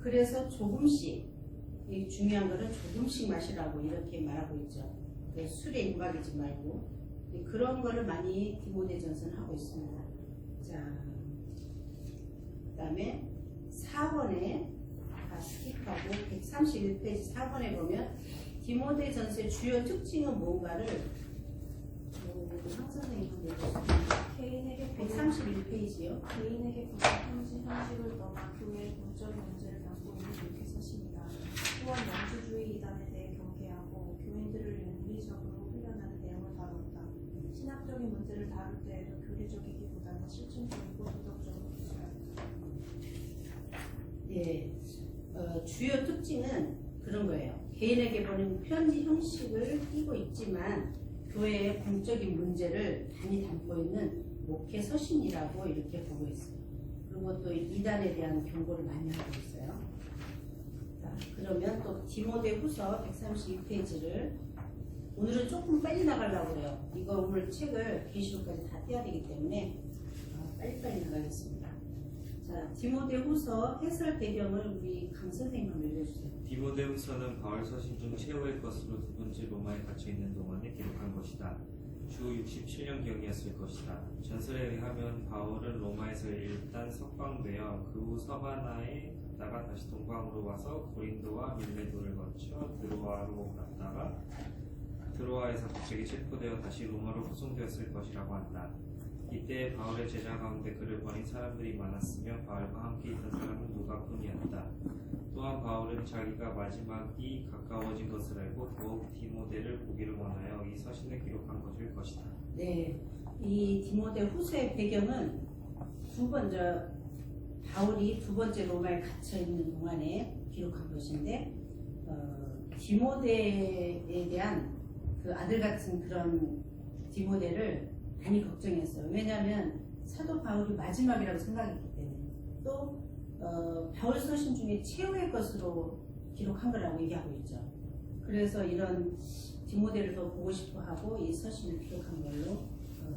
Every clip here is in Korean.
그래서 조금씩, 이 중요한 거는 조금씩 마시라고 이렇게 말하고 있죠. 술에 임박이지 말고 그런 거를 많이 디모데전서는 하고 있습니다. 자, 그 다음에 4번에 스킵하고 131페이지 4번에 보면 디모데전서의 주요 특징은 뭔가를 황선생님 한번 읽어주세요. 개인에게 131페이지요. 개인에게 편지 형식을 떠나 교회의 본적인 문제를 담고 있는 교회서십니다. 또한 영주주의 이단에 대해 경계하고 교인들을 윤리적으로 훈련하는 내용을 다뤘다. 신학적인 문제를 다룰 때에도 교리적이기보다는 실증적이고 도덕적으로 기술했다. 예, 주요 특징은 그런 거예요. 개인에게 보낸 편지 형식을 띠고 있지만 교회의 공적인 문제를 많이 담고 있는 목회 서신이라고 이렇게 보고 있어요. 그리고 또 이단에 대한 경고를 많이 하고 있어요. 자, 그러면 또 디모데후서 132페이지를 오늘은 조금 빨리 나가려고 해요. 이거 오늘 책을 계시록까지 다 떼야 되기 때문에 빨리빨리 나가겠습니다. 자, 디모데후서 해설 배경을 우리 강 선생님 한번 읽어주세요. 디모데후서는 바울 서신 중 최후의 것으로 두 번째 로마에 갇혀 있는 동안에 기록한 것이다. 주 67년경이었을 것이다. 전설에 의하면 바울은 로마에서 일단 석방되어 그 후 서바나에 갔다가 다시 동방으로 와서 고린도와 밀레도를 거쳐 드로아로 갔다가 드로아에서 갑자기 체포되어 다시 로마로 후송되었을 것이라고 한다. 이때 바울의 제자 가운데 그를 버린 사람들이 많았으며 바울과 함께 있던 사람은 누가뿐이었다. 또한 바울은 자기가 마지막이 가까워진 것을 알고 더욱 디모데를 보기를 원하여 이 서신을 기록한 것일 것이다. 네, 이 디모데후서의 배경은 바울이 두 번째 로마에 갇혀 있는 동안에 기록한 것인데 디모데에 대한 그 아들 같은 그런 디모데를 많이 걱정했어요. 왜냐하면 사도 바울이 마지막이라고 생각했기 때문에 또 바울 서신 중에 최후의 것으로 기록한 거라고 얘기하고 있죠. 그래서 이런 디모데를 더 보고 싶어하고 이 서신을 기록한 걸로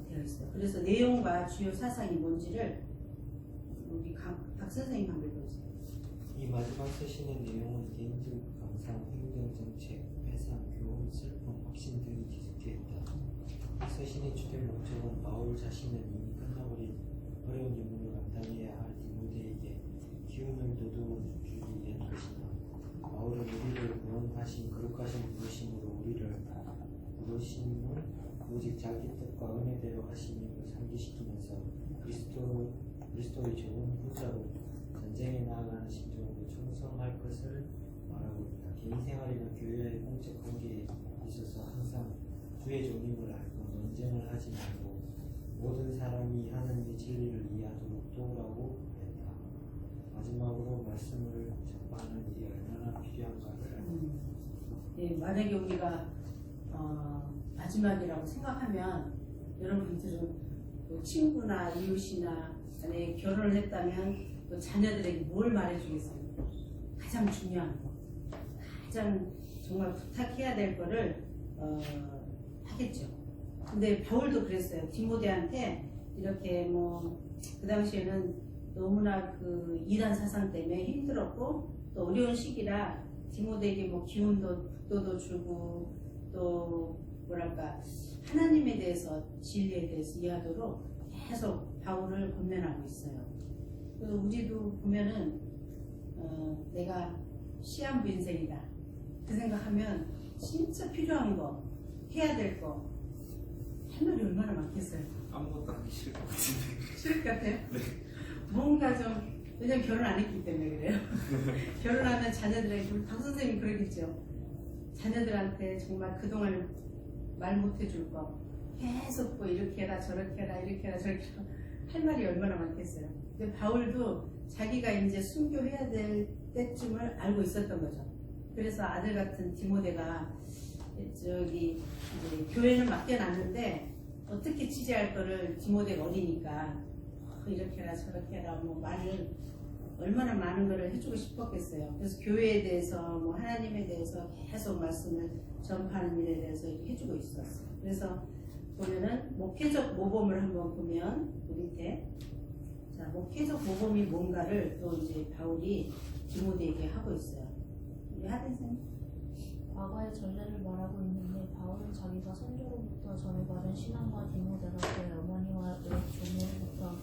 되어 있어요. 그래서 내용과 주요 사상이 뭔지를 우리 박 선생님 한번 읽어주세요. 이 마지막 서신의 내용은 개인적 감상, 행정정책, 회상, 교훈, 슬픔, 확신 등이 뒤섞여 있다. 이 서신의 주된 목적은 바울 자신은 이미 끝나버린 어려운 임무를 감당해야 할 디모데에게 기운을 돋워주기 위한 것이다. 바울은 우리를 구원하신 거룩하신 부르심으로 우리를 부르심을 오직 자기 뜻과 은혜대로 하심임을 상기시키면서 그리스도의 좋은 부자로 전쟁에 나아가는 심정으로 충성할 것을 말하고 있다. 개인 생활이나 교회의 공적 관계에 있어서 항상 주의 종임을 알고 논쟁을 하지 말고 모든 사람이 하나님의 진리를 이해하도록 도우라고 했다. 마지막으로 말씀을 전파하는 일이 얼마나 필요한가를 알고 네, 만약에 우리가 마지막이라고 생각하면 여러분들은 뭐 친구나 이웃이나 만약에 결혼을 했다면 또 자녀들에게 뭘 말해주겠어요? 가장 중요한 거, 가장 정말 부탁해야 될 거를 하겠죠. 근데 바울도 그랬어요. 디모데한테 이렇게 뭐 그 당시에는 너무나 그 이단 사상 때문에 힘들었고 또 어려운 시기라 디모데에게 뭐 기운도 북도도 주고 또 뭐랄까 하나님에 대해서 진리에 대해서 이해하도록 계속 바울을 권면하고 있어요. 그래서 우리도 보면은 내가 시한부 인생이다 그 생각하면 진짜 필요한 거 해야 될 거 할 말이 얼마나 많겠어요. 아무것도 하기 싫을 것 같은데. 싫을 것 같아요? 네. 뭔가 좀 왜냐면 결혼 안 했기 때문에 그래요. 결혼하면 자녀들에게 우리 박 선생님 그러겠죠. 자녀들한테 정말 그동안 말 못해줄 거 계속 뭐 이렇게 해라 저렇게 해라 이렇게 해라 저렇게 해라 할 말이 얼마나 많겠어요. 근데 바울도 자기가 이제 순교해야 될 때쯤을 알고 있었던 거죠. 그래서 아들 같은 디모데가 저기 이제 교회는 맡겨놨는데 어떻게 취재할 거를 디모데가 어리니까 이렇게 해라 저렇게 해라 뭐 말을 얼마나 많은 거를 해주고 싶었겠어요. 그래서 교회에 대해서 뭐 하나님에 대해서 계속 말씀을 전파하는 일에 대해서 해주고 있었어요. 그래서 보면은 목회적 모범을 한번 보면 우리 밑에 자, 목회적 모범이 뭔가를 또 이제 바울이 디모데에게 하고 있어요. 우리 하든생. 과거의 전례를 말하고 있는데 바울은 자기가 선조로부터 전해받은 신앙과 디모데가 그의 어머니와 의 조모로부터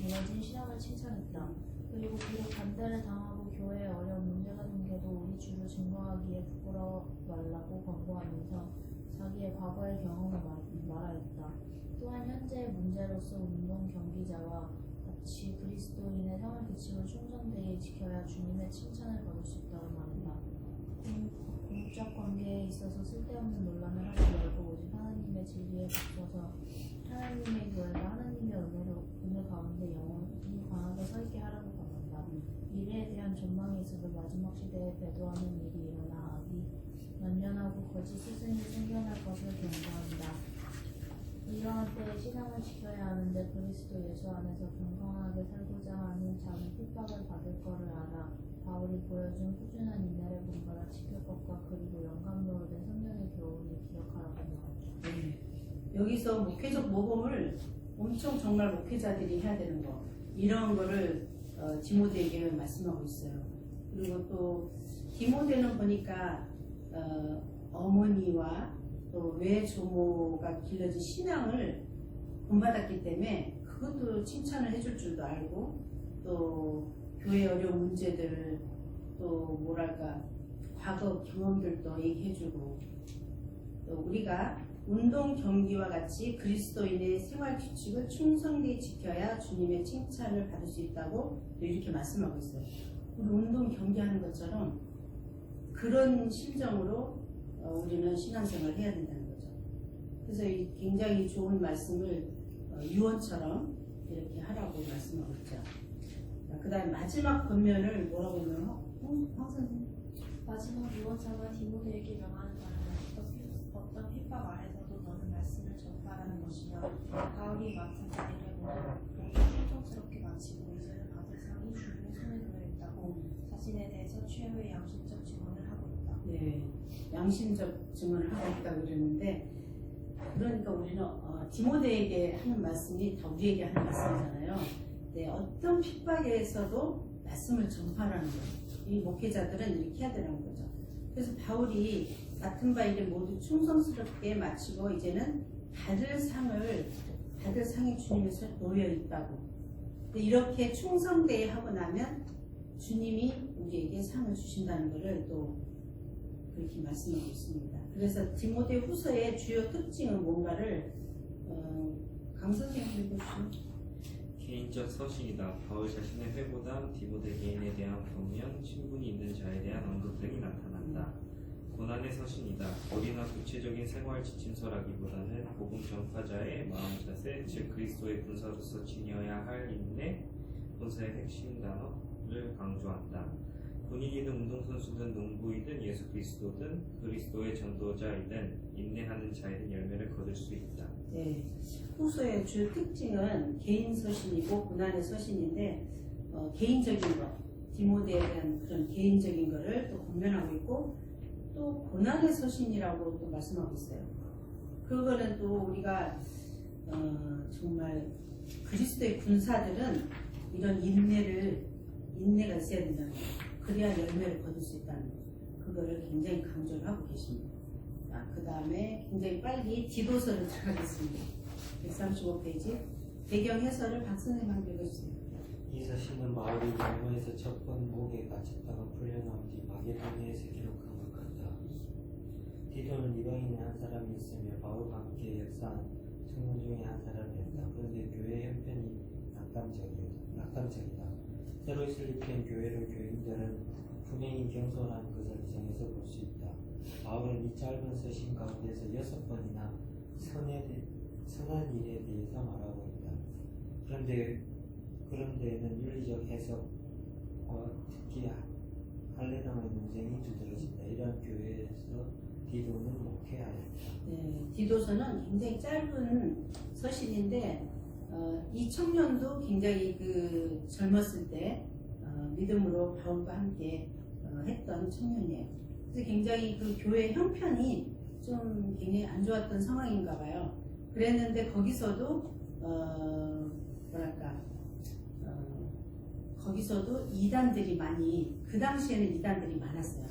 이어진 신앙을 칭찬했다. 그리고 비록 반대를 당하고 교회에 어려운 문제가 생겨도 우리 주를 증거하기에 부끄러워 말라고 권고하면서 자기의 과거의 경험을 말하였다. 또한 현재의 문제로서 운동 경기자와 같이 그리스도인의 생활 규칙을 충성되게 지켜야 주님의 칭찬을 받을 수 있다고 말한다. 공적 관계에 있어서 쓸데없는 논란을 하지 말고 오직 하나님의 진리에 붙어서 하나님의 교회가 하나님의 은혜 가운데 영원히 강하게 서 있게 하라고 권한다. 미래에 대한 전망에 있어서 마지막 시대에 배도하는 일이 일어나 악이 만연하고 거짓 스승이 생겨날 것을 경고한다. 이러한 때에 신앙을 지켜야 하는데 그리스도 예수 안에서 건강하게 살고자 하는 자는 핍박을 받을 거를 알아. 바울이 보여준 꾸준한 인내를 본받아 지킬 것과 그리고 영감으로 된 성령의 교훈을 기억하라고 말했다. 네. 여기서 목회적 모범을 엄청 정말 목회자들이 해야 되는 거 이런 거를 디모데에게 말씀하고 있어요. 그리고 또 디모데는 보니까 어머니와 또 외조모가 길러진 신앙을 본받았기 때문에 그것도 칭찬을 해줄 줄도 알고 또 교회 어려운 문제들 또 뭐랄까 과거 경험들도 얘기해주고 또 우리가 운동 경기와 같이 그리스도인의 생활 규칙을 충성되게 지켜야 주님의 칭찬을 받을 수 있다고 이렇게 말씀하고 있어요. 우리 운동 경기하는 것처럼 그런 심정으로 우리는 신앙생활을 해야 된다는 거죠. 그래서 굉장히 좋은 말씀을 유언처럼 이렇게 하라고 말씀하고 있죠. 그 다음 마지막 권면을 뭐라고 했나요? 황 선생님. 마지막 유언자가 디모데에게 명하는 바는 어떤 핍박 아래서도 너는 말씀을 전파하라는 것이며 바울이 맡은 자리를 모두 충성스럽게 마치고 이제는 받을 상이 주님의 손에 놓여 있다고 자신에 대해서 최후의 양심적 증언을 하고 있다. 네, 양심적 증언을 하고 있다고 그랬는데 그러니까 우리는 디모데에게 하는 말씀이 다 우리에게 하는 말씀이잖아요. 네, 어떤 핍박에서도 말씀을 전파하는 거예요. 이 목회자들은 이렇게 해야 되는 거죠. 그래서 바울이 맡은 바 일을 모두 충성스럽게 마치고 이제는 받을 상이 주님에서 놓여 있다고. 이렇게 충성되게 하고 나면 주님이 우리에게 상을 주신다는 것을 또 그렇게 말씀하고 있습니다. 그래서 디모데 후서의 주요 특징은 뭔가를 강 선생님 읽어주시죠. 개인적 서신이다. 바울 자신의 회고담, 디모데 개인에 대한 경면, 친분이 있는 자에 대한 언급 등이 나타난다. 고난의 서신이다. 어리나 구체적인 생활 지침서라기보다는 복음 전파자의 마음 자세, 즉 그리스도의 군사로서 지녀야 할 인내, 본서의 핵심 단어를 강조한다. 군인이든 운동선수든 농부이든 예수 그리스도든 그리스도의 전도자이든 인내하는 자이든 열매를 거둘 수 있다. 네, 후서의 주 특징은 개인 서신이고 고난의 서신인데 개인적인 것, 디모데에 대한 그런 개인적인 것을 또 권면하고 있고 또 고난의 서신이라고 또 말씀하고 있어요. 그거는 또 우리가 정말 그리스도의 군사들은 이런 인내가 있어야 된다는 거예요. 그래야 열매를 거둘 수 있다는 거예요. 그거를 굉장히 강조를 하고 계십니다. 그 다음에 굉장히 빨리 디도서를 들어가겠습니다. 135페이지 배경 해설을 박 선생님한테 읽어주세요. 이 서신은 바울이 로마에서 첫 번 목에 갇혔다가 풀려나온 뒤 마게도니아에서 기록한 것 같다. 디도는 이방인의 한 사람이었으며 바울과 함께 역사한 청년 중에 한 사람이었다. 그런데 교회 형편이 낙담적이다. 새로 설립된 교회를 교인들은 분명히 경솔한 것을 정해서 볼 수 있다. 바울은 이 짧은 서신 가운데서 6번이나 선한 일에 대해서 말하고 있다. 그런데는 윤리적 해석과 특히 할례당의 논쟁이 두드러진다. 이러한 교회에서 디도는 목회하였다. 네, 디도서는 굉장히 짧은 서신인데 이 청년도 굉장히 그 젊었을 때 믿음으로 바울과 함께 했던 청년이에요. 그래서 굉장히 그 교회 형편이 좀 굉장히 안 좋았던 상황인가 봐요. 그랬는데 거기서도 뭐랄까 거기서도 이단들이 많이, 그 당시에는 이단들이 많았어요.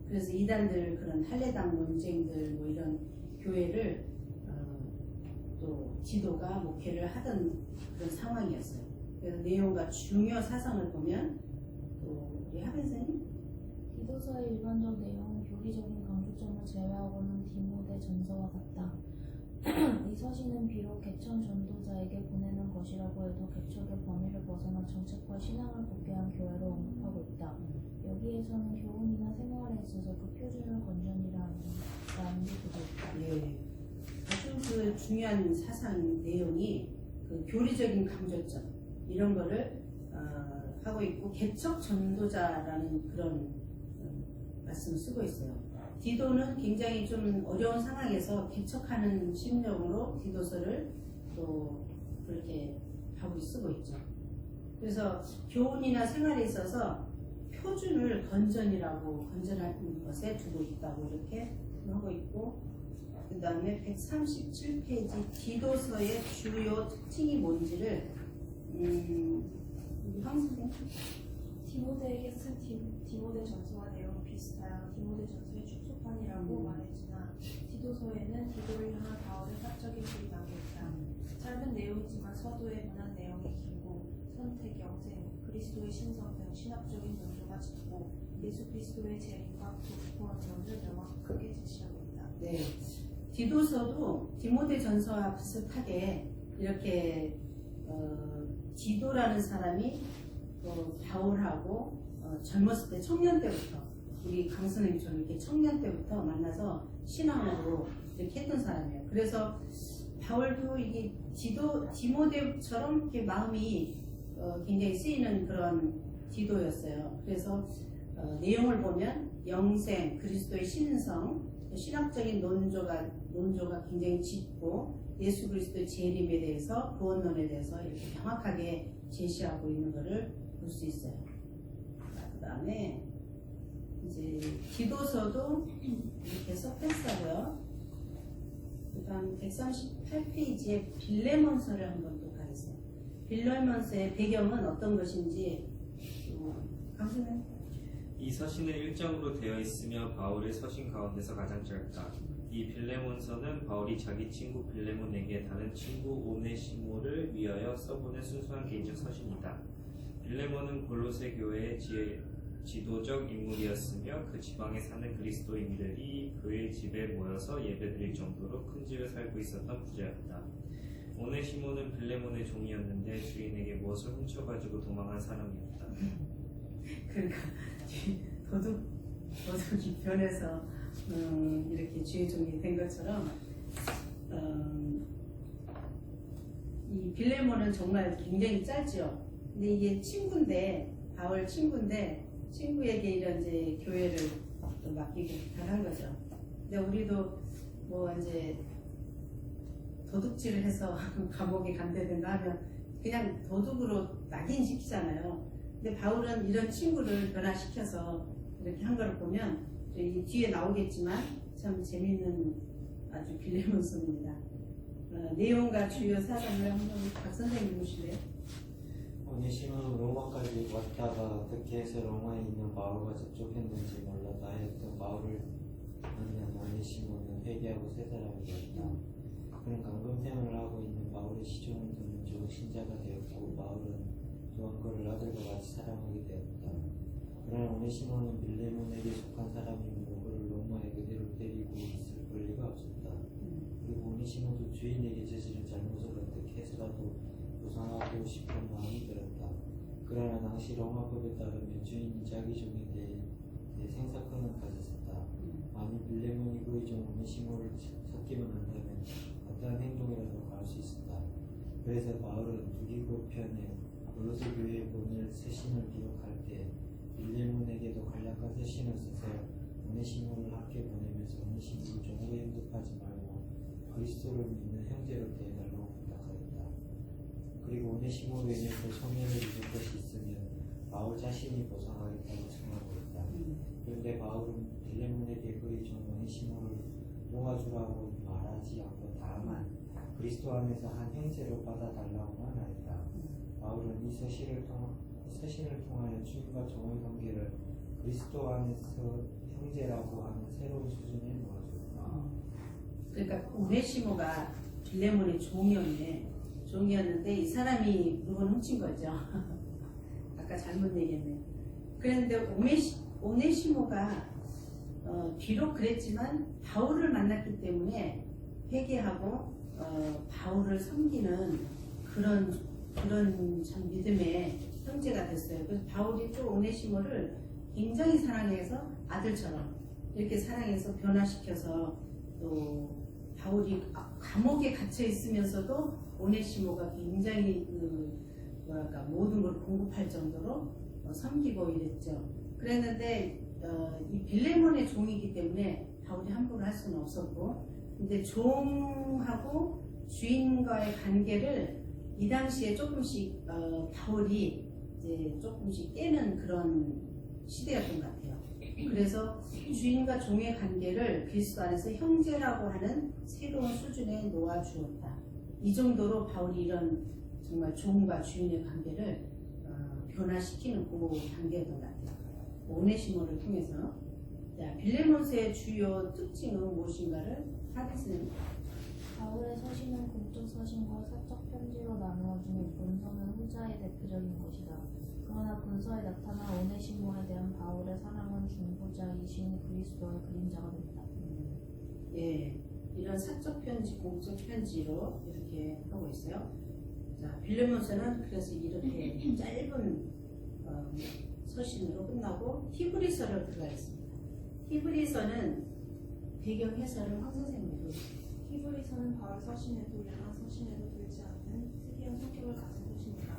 그래서 이단들 그런 할례당 논쟁들 뭐 이런 교회를 또 지도가 목회를 하던 그런 상황이었어요. 그래서 내용과 중요 사상을 보면 또 우리 하빈 선생님 디도서의 일반적 내용은 교리적인 강조점을 제외하고는 디모데 전서와 같다. 이 서신은 비록 개천 전도자에게 보내는 것이라고 해도 개척의 범위를 벗어나 정책과 신앙을 복귀한 교회로 언급하고 있다. 여기에서는 교훈이나 생활에 있어서 그 표준을 건전이라는 게 되고 있다. 예, 아주 그 중요한 사상 내용이 그 교리적인 강조점 이런 거를 하고 있고 개척 전도자라는 그런 말씀을 쓰고 있어요. 디도는 굉장히 좀 어려운 상황에서 개척하는 심령으로 디도서를 또 그렇게 하고 쓰고 있죠. 그래서 교훈이나 생활에 있어서 표준을 건전한 것에 두고 있다고 이렇게 하고 있고, 그 다음에 137페이지 디도서의 주요 특징이 뭔지를 황선생 디모데에게 쓴 디모데 전서와 내용이 비슷하여 디모데 전서의 축소판이라고 말했으나 디도서에는 디도를 향한 바울의 사적인 글이 남겨있다. 짧은 내용이지만 서두에 관한 내용이 길고 선택, 영생, 그리스도의 신성 등 신학적인 논조가 짙고 예수 그리스도의 재림과 구원론을 명확하게 제시하고 있다. 네, 디도서도 디모데 전서와 비슷하게 이렇게 디도라는 사람이 바울하고 젊었을 때 청년 때부터 우리 강선생님처럼 이렇게 청년 때부터 만나서 신앙으로 이렇게 했던 사람이에요. 그래서 바울도 이게 디모데처럼 이렇게 마음이 굉장히 쓰이는 그런 디도였어요. 그래서 내용을 보면 영생, 그리스도의 신성, 신학적인 논조가 굉장히 짙고 예수 그리스도의 재림에 대해서 구원론에 대해서 이렇게 명확하게 제시하고 있는 것을 볼 수 있어요. 그 다음에 이제 디도서도 이렇게 섞였어요. 그 다음 138페이지에 빌레몬서를 한번 또 가겠어요. 빌레몬서의 배경은 어떤 것인지 강수는 이 서신은 1장으로 되어 있으며 바울의 서신 가운데서 가장 짧다. 이 빌레몬서는 바울이 자기 친구 빌레몬에게 다른 친구 오네시모를 위하여 써보낸 순수한 개인적 서신이다. 빌레몬은 골로새 교회의 지도적 인물이었으며 그 지방에 사는 그리스도인들이 그의 집에 모여서 예배드릴 정도로 큰 집에 살고 있었던 부자였다. 오네시모는 빌레몬의 종이었는데 주인에게 무엇을 훔쳐가지고 도망한 사람이었다. 그러니까 도둑이 변해서 이렇게 주의 종이 된 것처럼 이 빌레몬은 정말 굉장히 짧죠. 근데 이게 친구인데 바울 친구인데 친구에게 이런 이제 교회를 또 맡기고 부탁한 거죠. 근데 우리도 뭐 이제 도둑질을 해서 감옥에 간다든가 하면 그냥 도둑으로 낙인시키잖아요. 근데 바울은 이런 친구를 변화시켜서 이렇게 한 걸 보면 이 뒤에 나오겠지만 참 재밌는 아주 빌레몬서입니다. 내용과 주요 사상을 한번 박 선생님 보실래요? 오네시모는 로마까지 왔다가 어떻게 해서 로마에 있는 바울과 접촉했는지 몰라 다했던 바울을 만난 오네시모는 회개하고 새 사람이 되었다. 그는 감금 생활을 하고 있는 바울의 시종을 듣는 좋은 신자가 되었고 바울은 또한 그를 아들과 같이 사랑하게 되었다. 그러나 오네시모는 빌레몬에게 속한 사람이므로 그를 로마에 그대로 데리고 있을 권리가 없었다. 그리고 오네시모도 주인에게 저지른 잘못을 어떻게 해서라도 보상하고 싶은 마음이 들었다. 그러나 당시 로마법에 따르면 주인이 자기 종에 대해 생사권을 가졌었다. 만일 빌레몬이 그의 종 오네시모를 찾기만 한다면 어떠한 행동이라도 가할 수 있었다. 그래서 바울은 두기고 편에 골로새 교회에 보낼 서신을 기록할 때 빌레몬에게도 간략한 서신을 써서 오네시모를 함께 보내면서 오네시모를 종으로 영접하지 말고 그리스도를 믿는 형제로 대해달라고 부탁하였다. 그리고 오네시모로 인해서 손해를 입을 것이 있으면 바울 자신이 보상하겠다고 청하고 있다. 그런데 바울은 빌레몬에게 그의 종 오네시모를 도와주라고 말하지 않고 다만 그리스도 안에서 한 형제로 받아달라고만 하였다. 바울은 이 서신을 통하여 주인과 종의 관계를 그리스도 안에서 형제라고 하는 새로운 수준에 놓아줬다. 그러니까 오네시모가 빌레몬의 종이었는데 이 사람이 물건 훔친 거죠. 아까 잘못 얘기했네. 그런데 오네시모가 비록 그랬지만 바울을 만났기 때문에 회개하고 바울을 섬기는 그런 참 믿음의 형제가 됐어요. 그래서 바울이 또 오네시모를 굉장히 사랑해서 아들처럼 이렇게 사랑해서 변화시켜서 또 바울이 감옥에 gat혀 있으면서도 오네시모가 굉장히 모든 걸 공급할 정도로 섬기고 이랬죠. 그랬는데 이 빌레몬의 종이기 때문에 바울이 함부로 할 수는 없었고, 근데 종하고 주인과의 관계를 이 당시에 조금씩 바울이 이제 조금씩 깨는 그런 시대였던 것 같아요. 그래서 주인과 종의 관계를 그리스도 안에서 형제라고 하는 새로운 수준에 놓아주었다. 이 정도로 바울이 이런 정말 종과 주인의 관계를 변화시키는 그 단계였던 것 같아요. 오네시모를 통해서. 자, 빌레몬서의 주요 특징은 무엇인가를 하겠습니다. 바울의 서신은 공적 서신과 사적 편지로 나누어지는 본서는 후자의 대표적인 것이다. 그러나 본서에 나타난 오네시모에 대한 바울의 사랑은 중보자이신 그리스도의 그림자가 된다. 예, 이런 사적 편지, 공적 편지로 이렇게 하고 있어요. 자, 빌레몬서는 그래서 이렇게 짧은 서신으로 끝나고 히브리서를 들어가겠습니다. 히브리서는 배경 해설은 황 선생님이 해주세요. 히브리서는 바울 서신에도 일반 서신에도 들지 않는 특이한 성격을 가진 것입니다.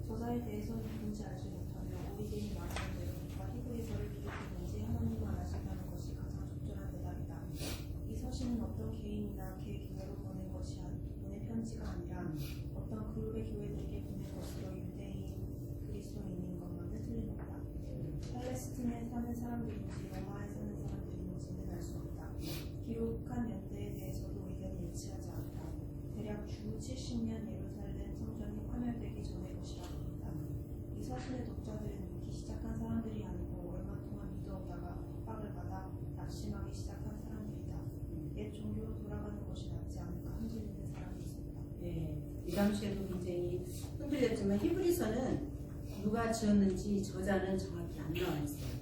저자에 대해서 누군지 알지 못하며 오리겐이 말하는 대로 누가 히브리서를 기록했는지 하나님만 아신다는 것이 가장 적절한 대답이다. 이 서신은 어떤 개인이나 개교회로 보낸 편지가 아니라 어떤 그룹의 교회들에게 보낸 것으로 유대인, 그리스도인인 것만은 틀림없다. 팔레스틴에 사는 사람들인지 로마에 사는 사람들인지는 알 수 없다. 기록한 연대에 대해서도 의견이 일치하지 않다. 대략 주 70년 예루살렘 성전이 파멸되기 전의 것이라고 한다. 이 서신의 독자들은 묵기 시작한 사람들이 아니고 얼마 동안 믿어오다가 핍박을 받아 낙심하기 시작한 사람들이다. 옛 종교로 돌아가는 것이 낫지 않을까 흔들리는 사람이 있었다. 예, 이 당시에도 굉장히 흔들렸지만 히브리서는 누가 지었는지 저자는 정확히 안 나와 있어요.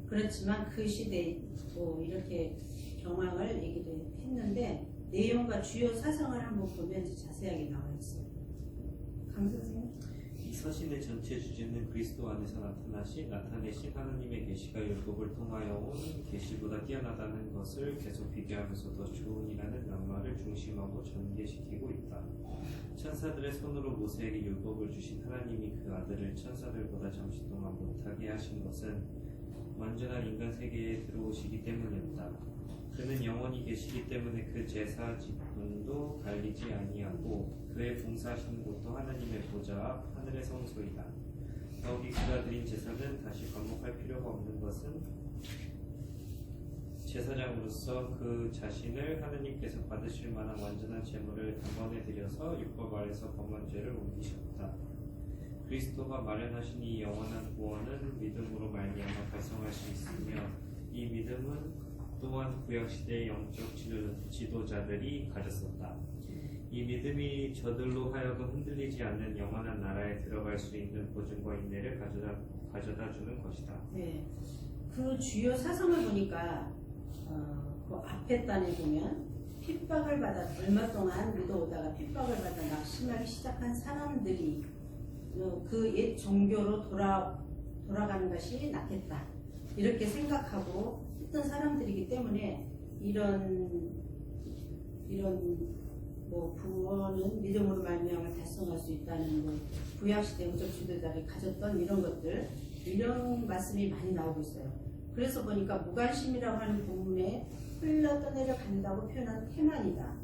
그렇지만 그 시대에 뭐 이렇게 경황을 얘기를 했는데 내용과 주요 사상을 한번 보면 이제 자세하게 나와 있어요. 강 선생님? 이 서신의 전체 주제는 그리스도 안에서 나타내신 하나님의 계시가 율법을 통하여 온 계시보다 뛰어나다는 것을 계속 비교하면서 더 좋은이라는 낱말을 중심하고 전개시키고 있다. 천사들의 손으로 모세에게 율법을 주신 하나님이 그 아들을 천사들보다 잠시 동안 못하게 하신 것은 완전한 인간 세계에 들어오시기 때문이었다. 그는 영원히 계시기 때문에 그 제사 직분도 갈리지 아니하고 그의 봉사하시는 곳도 하나님의 보좌 앞 하늘의 성소이다. 더욱이 그가 드린 제사는 다시 반복할 필요가 없는 것은 제사장으로서 그 자신을 하나님께서 받으실 만한 완전한 제물을 단번에 드려서 율법 아래서 범한 죄를 옮기셨다. 그리스도가 마련하신 이 영원한 구원은 믿음으로 말미암아 달성할 수 있으며 이 믿음은 또한 구약시대의 영적 지도자들이 가졌었다. 이 믿음이 저들로 하여금 흔들리지 않는 영원한 나라에 들어갈 수 있는 보증과 인내를 가져다 주는 것이다. 네, 그 주요 사상을 보니까 그 앞에 단에 보면 핍박을 받아 얼마 동안 믿어오다가 핍박을 받아 낙심하기 시작한 사람들이 그 옛 종교로 돌아가는 것이 낫겠다 이렇게 생각하고 했던 사람들이기 때문에 이런 뭐 구원은 믿음으로 말미암아 달성할 수 있다는 뭐 구약시대 영적 지도자들이 가졌던 이런 것들 이런 말씀이 많이 나오고 있어요. 그래서 보니까 무관심이라고 하는 본문에 흘러 떠내려 간다고 표현한 태만이다.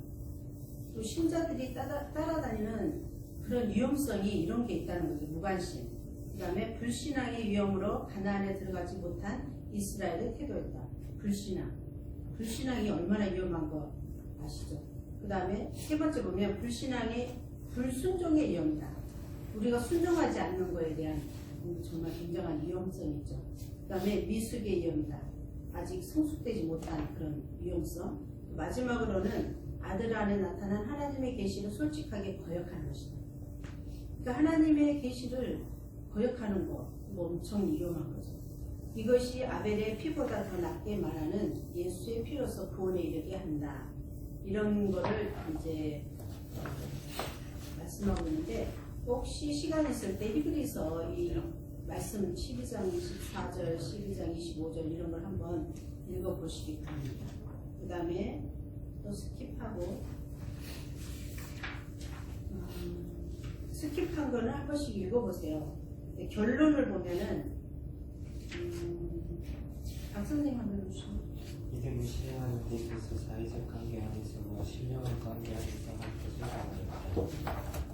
또 신자들이 따라다니는 그런 위험성이 이런 게 있다는 거죠. 무관심. 그 다음에 불신앙의 위험으로 가나안에 들어가지 못한 이스라엘의 태도였다. 불신앙이 얼마나 위험한 거 아시죠? 그 다음에 세 번째 보면 불신앙의 불순종의 위험이다. 우리가 순종하지 않는 거에 대한 정말 굉장한 위험성이 있죠. 그 다음에 미숙의 위험이다. 아직 성숙되지 못한 그런 위험성. 마지막으로는 아들 안에 나타난 하나님의 계시를 솔직하게 거역하는 것이다. 그러니까 하나님의 계시를 거역하는 거, 이거 엄청 위험한 거죠. 이것이 아벨의 피보다 더 낫게 말하는 예수의 피로서 구원에 이르게 한다. 이런 거를 이제 말씀하고 있는데, 혹시 시간 있을 때 히브리서 이 말씀 12장 24절, 12장 25절 이런 걸 한번 읽어보시기 바랍니다. 그 다음에 또 스킵하고 스킵한 거는 한 번씩 읽어보세요. 결론을 보면은 박 선생님 한번 해주시면. 믿음을 신뢰하는 데있어서 사회적 관계 안에서와 신령한 관계 안에서 한 것을 말합니다.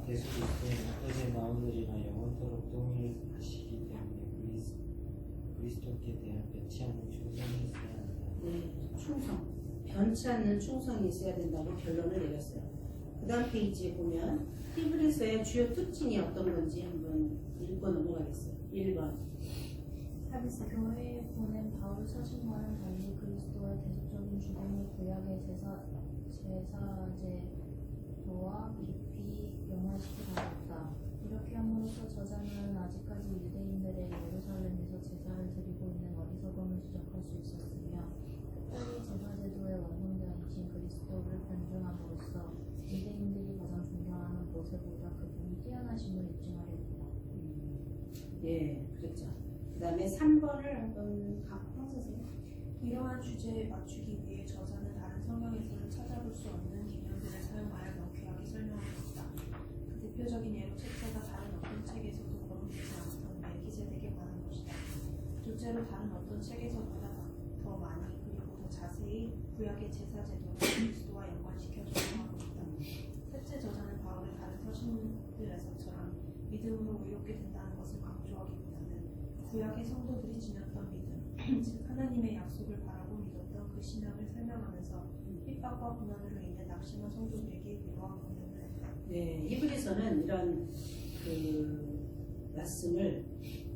예수 그리스도는 어제나 오늘이나 영원토록 동일하시기 때문에 그리스도께 대한 변치 않는 충성이 있어야 한다. 네, 충성. 변치 않는 충성이 있어야 된다고 결론을 내렸어요. 그 다음 페이지에 보면 히브리서의 주요 특징이 어떤 건지 한번 읽고 넘어가겠어요. 1번. 교회에 보낸 바울 사신과는 달리 그리스도의 대속적인 죽음을 구약의 제사제도와 깊이 영화시켜 나갔다. 이렇게 함으로써 저자는 아직까지 유대인들의 예루살렘에서 제사를 드리고 있는 어리석음을 지적할 수 있었으며, 특별히 제사제도의 완성자이신 그리스도를 변증함으로써 유대인들이 가장 존경하는 모세보다 그분이 뛰어나심을 입증하려 했다. 예, 그렇죠. 그 다음에 3번을 한번 강평 선생님. 이러한 주제에 맞추기 위해 저자는 다른 성경에서는 찾아볼 수 없는 개념들을 사용하여 명쾌하게 설명합니다. 그 대표적인 예로 첫째가 다른 어떤 책에서도 거론되지 않던 멜기세덱에 관한 것이다. 둘째로 다른 어떤 책에서보다 더 많이 그리고 더 자세히 구약의 제사제도를 그리스도와 연관시켜 적용하고 있다. 셋째, 저자는 바울의 다른 서신들에서처럼 믿음으로 의롭게 된다는 것을 강조하기보다는 구약의 성도들이 지녔던 믿음, 즉 하나님의 약속을 바라고 믿었던 그 신앙을 설명하면서 핍박과 고난으로 인해 낙심한 성도들에게 위로와 격려를 했다. 네, 히브리서는 이런 그 말씀을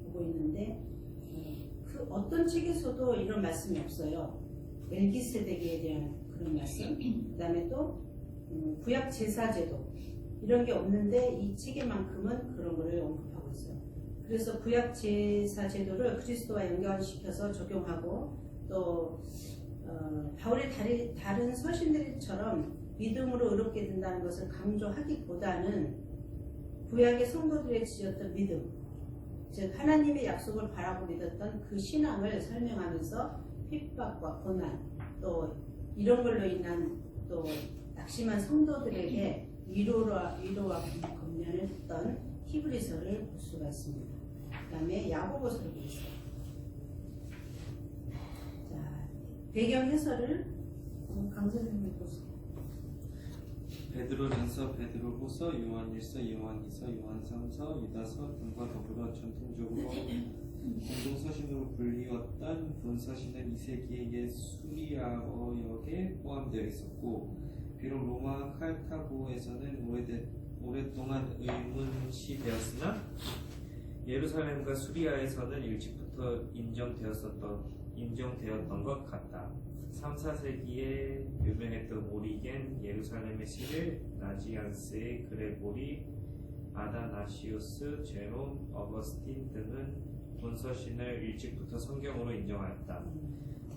보고 있는데 그 어떤 책에서도 이런 말씀이 없어요. 멜기세덱에 대한 그런 말씀, 그 다음에 또 구약 제사제도 이런 게 없는데 이 책에만큼은 그런 거를 언급하고 있어요. 그래서 구약 제사 제도를 그리스도와 연관시켜서 적용하고 또 바울의 다른 서신들처럼 믿음으로 의롭게 된다는 것을 강조하기보다는 구약의 성도들의 지었던 믿음, 즉 하나님의 약속을 바라고 믿었던 그 신앙을 설명하면서 핍박과 고난 또 이런 걸로 인한 또 낙심한 성도들에게 위로와 격려를 했던 히브리서를 볼 수가 있습니다. 그 다음에 야고보서를 보겠습니다. 자, 배경 해설을 강선생님이 보세요. 베드로전서, 베드로후서, 요한일서, 요한이서, 요한삼서, 유다서 등과 더불어 전통적으로 공동서신으로 불리웠던 본서신은 2세기의 수리아어역에 포함되어 있었고, 비록 로마 칼타고에서는 오랫동안 의문시되었으나 예루살렘과 수리아에서는 일찍부터 인정되었던 것 같다. 3, 4세기에 유명했던 오리겐, 예루살렘의 시를, 나지안스의 그레고리, 아다나시우스, 제롬, 어거스틴 등은 본서신을 일찍부터 성경으로 인정하였다.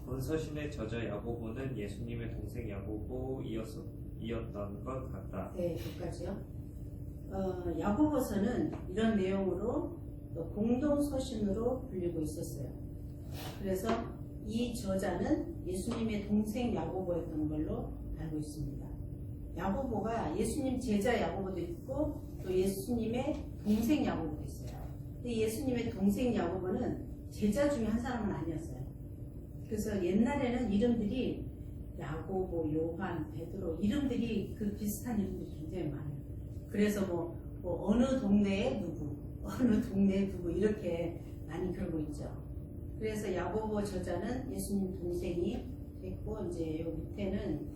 본서신의 저자 야고보는 예수님의 동생 야고보이었던 것 같다. 네, 여기까지요. 야고보서는 이런 내용으로 또 공동서신으로 불리고 있었어요. 그래서 이 저자는 예수님의 동생 야고보였던 걸로 알고 있습니다. 야고보가 예수님 제자 야고보도 있고 또 예수님의 동생 야고보도 있어요. 근데 예수님의 동생 야고보는 제자 중에 한 사람은 아니었어요. 그래서 옛날에는 이름들이 야고보, 요한, 베드로 이름들이 그 비슷한 이름들이 굉장히 많아요. 그래서 뭐 어느 동네에 누구, 어느 동네에 누구 이렇게 많이 그러고 있죠. 그래서 야고보 저자는 예수님 동생이 됐고 이제 여기 밑에는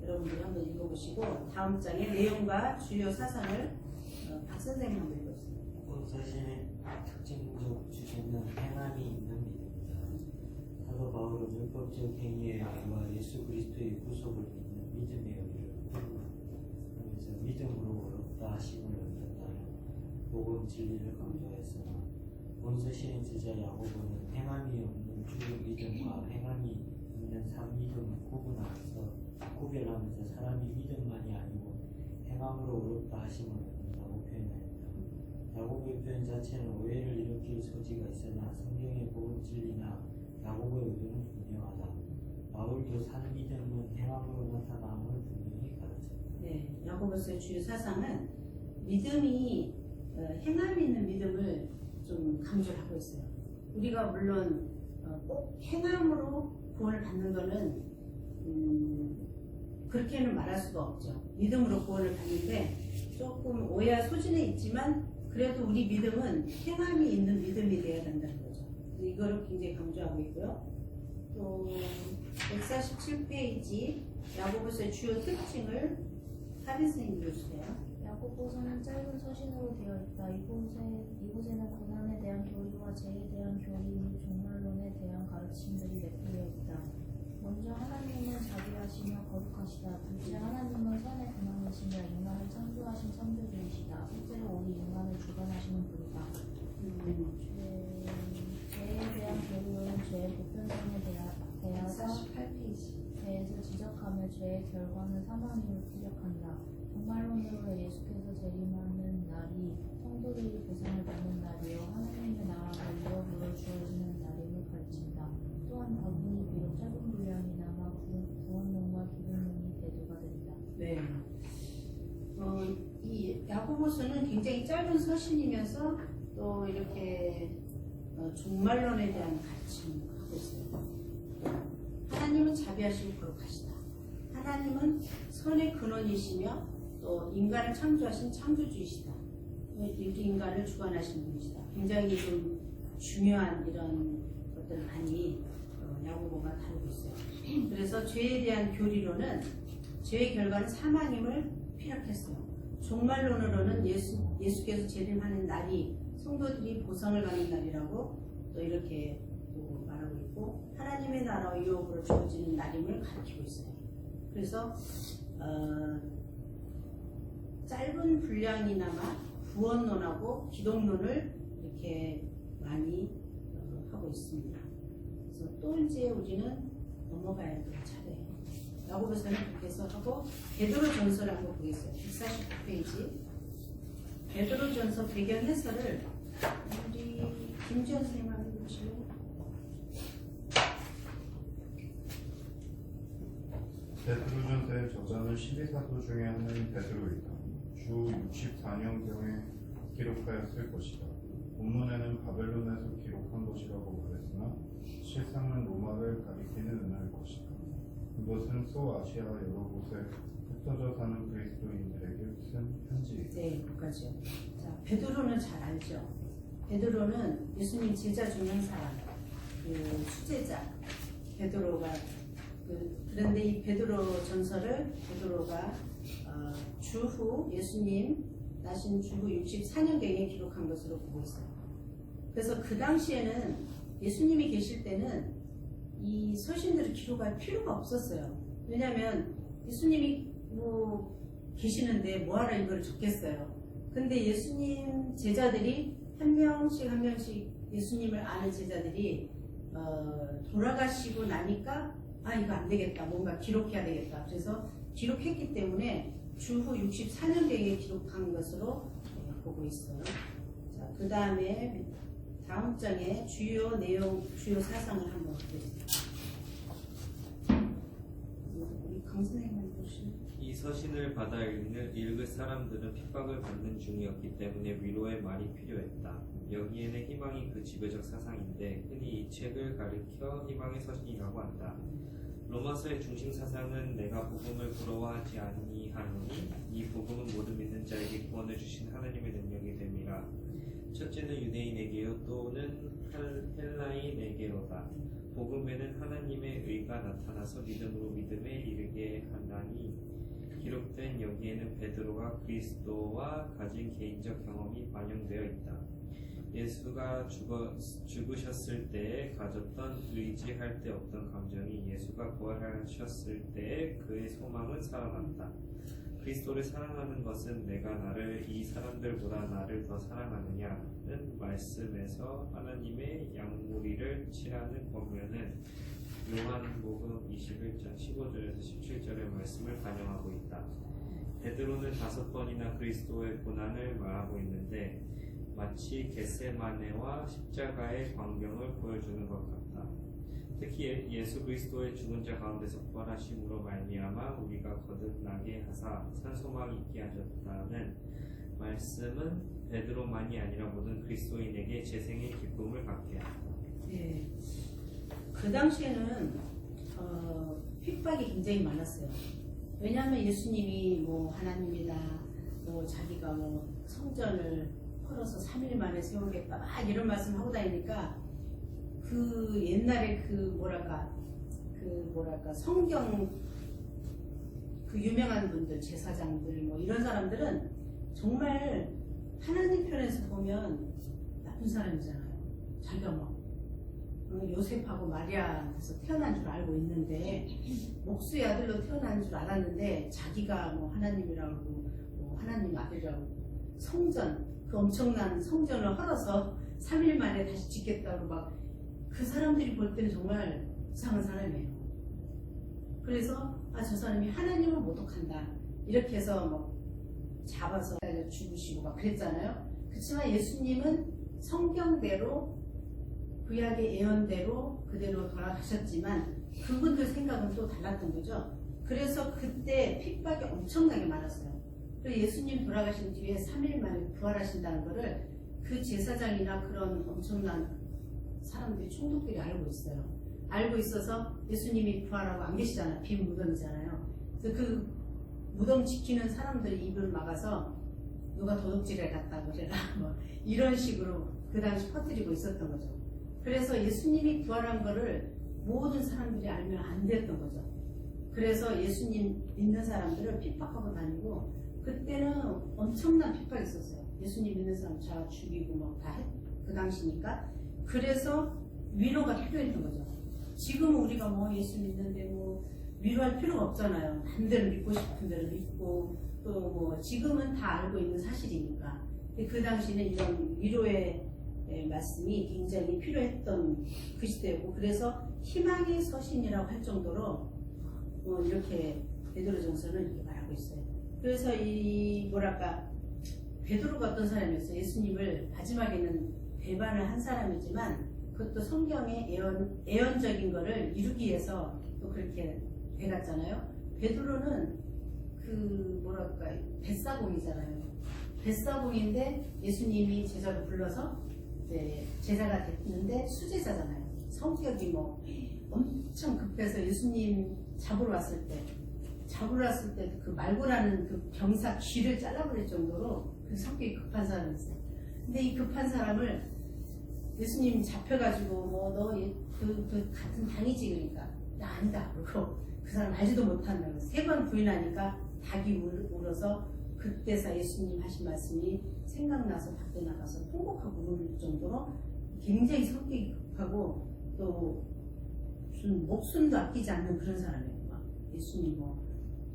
여러분들이 한번 읽어보시고 다음 장의 내용과 주요 사상을 박 선생님 한번 읽어주세요. 서신의 특징적 주제는 행함이 있는 믿음이다. 사도 바울은 율법적 행위의 의와 예수 그리스도의 구속을 믿는 믿음의 의를 하면서 믿음으로 어렵다 하심을 얻는다며 복음 진리를 강조했으나 본서신의 제자 야고보는 행함이 없는 주 믿음과 행함이 있는 산 믿음을 구별하면서 사람이 믿음만이 아니고 행함으로 어렵다 하심을 얻는다고 표현하였다. 야고보의 표현 자체는 오해를 일으킬 소지가 있으나 성경의 복음 진리나 야고보의 의도는 분명하다. 바울도 산 믿음은 행함으로 나타남을 분명히 가르쳤다. 네, 야고보서의 주요 사상은 믿음이 행함이 있는 믿음을 좀 강조를 하고 있어요. 우리가 물론 꼭 행함으로 구원을 받는 거는 그렇게는 말할 수가 없죠. 믿음으로 구원을 받는데 조금 오해와 소진은 있지만 그래도 우리 믿음은 행함이 있는 믿음이 되어야 된다는 거죠. 이거를 굉장히 강조하고 있고요. 또 147페이지 야고보서의 주요 특징을 하빈 선생님이 읽어주세요. 야고보서는 짧은 서신으로 되어 있다. 이곳에는 고난에 대한 교리와 죄에 대한 교리 및 종말론에 대한 가르침들이 내포되어 있다. 먼저 하나님은 자비하시며 거룩하시다. 둘째 하나님은 선의 근원이시며 인간을 창조하신 선조주이시다. 셋째로 우리 인간을 주관하시는 분이다. 죄에 대한 교리로는 죄의 보편성에 대해서 148페이지. 지적하며 죄의 결과는 사망임을 피력한다. 종말론으로 예수께서 재림하는 날이 성도들이 보상을 받는 날이요 하나님의 나라가 유업으로 주어지는 날임을 가르친다. 또한 바분이 비록 짧은 분량이나마 구원론과 기독론이 대두가 된다. 네. 이 야고보서는 굉장히 짧은 서신이면서 또 이렇게 종말론에 대한 가르침을 하고 있어요. 하나님은 자비하시고 거룩하시다. 하나님은 선의 근원이시며 또 인간을 창조하신 창조주이시다. 우리 인간을 주관하시는 분이시다. 굉장히 좀 중요한 이런 것들을 많이 야고보가 다루고 있어요. 그래서 죄에 대한 교리로는 죄의 결과는 사망임을 피력했어요. 종말론으로는 예수께서 재림하는 날이 성도들이 보상을 받는 날이라고 또 이렇게 또 말하고 있고 하나님의 나라와 유업으로 주어지는 날임을 가리키고 있어요. 그래서 짧은 분량이나마 구원론하고 기독론을 이렇게 많이 하고 있습니다. 그래서 또 이제 우리는 넘어가야 될 차례예요. 야고보서는 그렇게 해서 하고 베드로전서를 한번 보겠어요. 149페이지 베드로전서 배경 해설을 우리 김지현 선생님 한번 보시고. 베드로전서의 저자는 12사도 중에 한 명인 베드로이다. 주 64년경에 기록하였을 것이다. 본문에는 바벨론에서 기록한 것이라고 말했으나 실상은 로마를 가리키는 은하일 것이다. 이것은 소아시아 여러 곳에 흩어져 사는 그리스도인들에게 쓴 편지이다. 네, 거기까지요. 자, 베드로는 잘 알죠. 베드로는 예수님 제자 중 한 사람, 그 수제자 베드로가 그런데 이 베드로 전서를 베드로가 주후 예수님 나신 주후 64년경에 기록한 것으로 보고 있어요. 그래서 그 당시에는 예수님이 계실 때는 이 서신들을 기록할 필요가 없었어요. 왜냐하면 예수님이 계시는데 뭐하러 이걸 적겠어요. 근데 예수님 제자들이 한 명씩 예수님을 아는 제자들이 돌아가시고 나니까 이거 안 되겠다. 뭔가 기록해야 되겠다. 그래서 기록했기 때문에 주후 64년경에 기록한 것으로 보고 있어요. 자, 그 다음에 다음 장에 주요 내용, 주요 사상을 한번 보겠습니다. 우리 강 선생님만 보시면. 이 서신을 받아 읽을 사람들은 핍박을 받는 중이었기 때문에 위로의 말이 필요했다. 여기에는 희망이 그 지배적 사상인데 흔히 이 책을 가리켜 희망의 서신이라고 한다. 로마서의 중심 사상은 내가 복음을 부러워하지 아니하노니 이 복음은 모든 믿는 자에게 구원을 주신 하나님의 능력이 됨이라. 첫째는 유대인에게요 또는 헬라인에게로다. 복음에는 하나님의 의가 나타나서 믿음으로 믿음에 이르게 하나니 기록된 여기에는 베드로가 그리스도와 가진 개인적 경험이 반영되어 있다. 예수가 죽으셨을 때에 가졌던 의지할 데 없던 감정이 예수가 부활하셨을 때에 그의 소망은 살아났다. 그리스도를 사랑하는 것은 내가 나를 이 사람들보다 나를 더 사랑하느냐는 말씀에서 하나님의 양무리를 치라는 권면은 요한복음 21장 15절에서 17절의 말씀을 반영하고 있다. 베드로는 5번이나 그리스도의 고난을 말하고 있는데 마치 겟세마네와 십자가의 광경을 보여주는 것 같다. 특히 예수 그리스도의 죽은 자 가운데서 부활하심으로 말미암아 우리가 거듭나게 하사 산소망 있게 하셨다는 말씀은 베드로만이 아니라 모든 그리스도인에게 재생의 기쁨을 갖게 한다. 네. 그 당시에는 핍박이 굉장히 많았어요. 왜냐하면 예수님이 뭐 하나님이다, 뭐 자기가 뭐 성전을 헐어서 3일 만에 세우겠다, 막 이런 말씀 하고 다니니까 그 옛날에 그 뭐랄까 성경 그 유명한 분들, 제사장들 뭐 이런 사람들은 정말 하나님 편에서 보면 나쁜 사람이잖아요. 자기가 막 요셉하고 마리아한테서 태어난 줄 알고 있는데 목수의 아들로 태어난 줄 알았는데 자기가 뭐 하나님이라고 뭐 하나님 아들이라고 성전 그 엄청난 성전을 헐어서 3일 만에 다시 짓겠다고 막 그 사람들이 볼 때는 정말 이상한 사람이에요. 그래서 저 사람이 하나님을 모독한다 이렇게 해서 뭐 잡아서 죽으시고 막 그랬잖아요. 그렇지만 예수님은 성경대로 구약의 예언대로 그대로 돌아가셨지만 그분들 생각은 또 달랐던 거죠. 그래서 그때 핍박이 엄청나게 많았어요. 그리고 예수님 돌아가신 뒤에 3일 만에 부활하신다는 거를 그 제사장이나 그런 엄청난 사람들이 총독들이 알고 있어요. 알고 있어서 예수님이 부활하고 안 계시잖아요. 빈 무덤이잖아요. 그래서 그 무덤 지키는 사람들이 입을 막아서 누가 도둑질해 갔다고 그래라 뭐 이런 식으로 그 당시 퍼뜨리고 있었던 거죠. 그래서 예수님이 부활한 거를 모든 사람들이 알면 안 됐던 거죠. 그래서 예수님 믿는 사람들을 핍박하고 다니고 그때는 엄청난 핍박이 있었어요. 예수님 믿는 사람 다 죽이고 막 다 그 당시니까. 그래서 위로가 필요했던 거죠. 지금은 우리가 뭐 예수 믿는데 뭐 위로할 필요가 없잖아요. 마음대로 믿고 싶은 대로 믿고 또 뭐 지금은 다 알고 있는 사실이니까. 근데 그 당시는 이런 위로의 말씀이 굉장히 필요했던 그 시대였고 그래서 희망의 서신이라고 할 정도로 이렇게 베드로전서는 이렇게 말하고 있어요. 그래서 이 뭐랄까 베드로가 어떤 사람이었어요. 예수님을 마지막에는 배반을 한 사람이지만 그것도 성경의 예언적인 거를 이루기 위해서 또 그렇게 돼갔잖아요. 베드로는 그 뭐랄까 뱃사공이잖아요. 뱃사공인데 예수님이 제자로 불러서 이제 제자가 됐는데 수제자잖아요. 성격이 뭐 엄청 급해서 예수님 잡으러 왔을 때 그 말고라는 그 병사 귀를 잘라버릴 정도로 그 성격이 급한 사람이 있어요. 근데 이 급한 사람을 예수님 잡혀가지고 뭐 너 그 같은 당이지 그러니까 나 아니다 그러고 그 사람 알지도 못한다고 3번 부인하니까 닭이 울어서 그때서 예수님 하신 말씀이 생각나서 밖에 나가서 통곡하고 울 정도로 굉장히 성격이 급하고 또 무슨 목숨도 아끼지 않는 그런 사람이에요. 막 예수님 뭐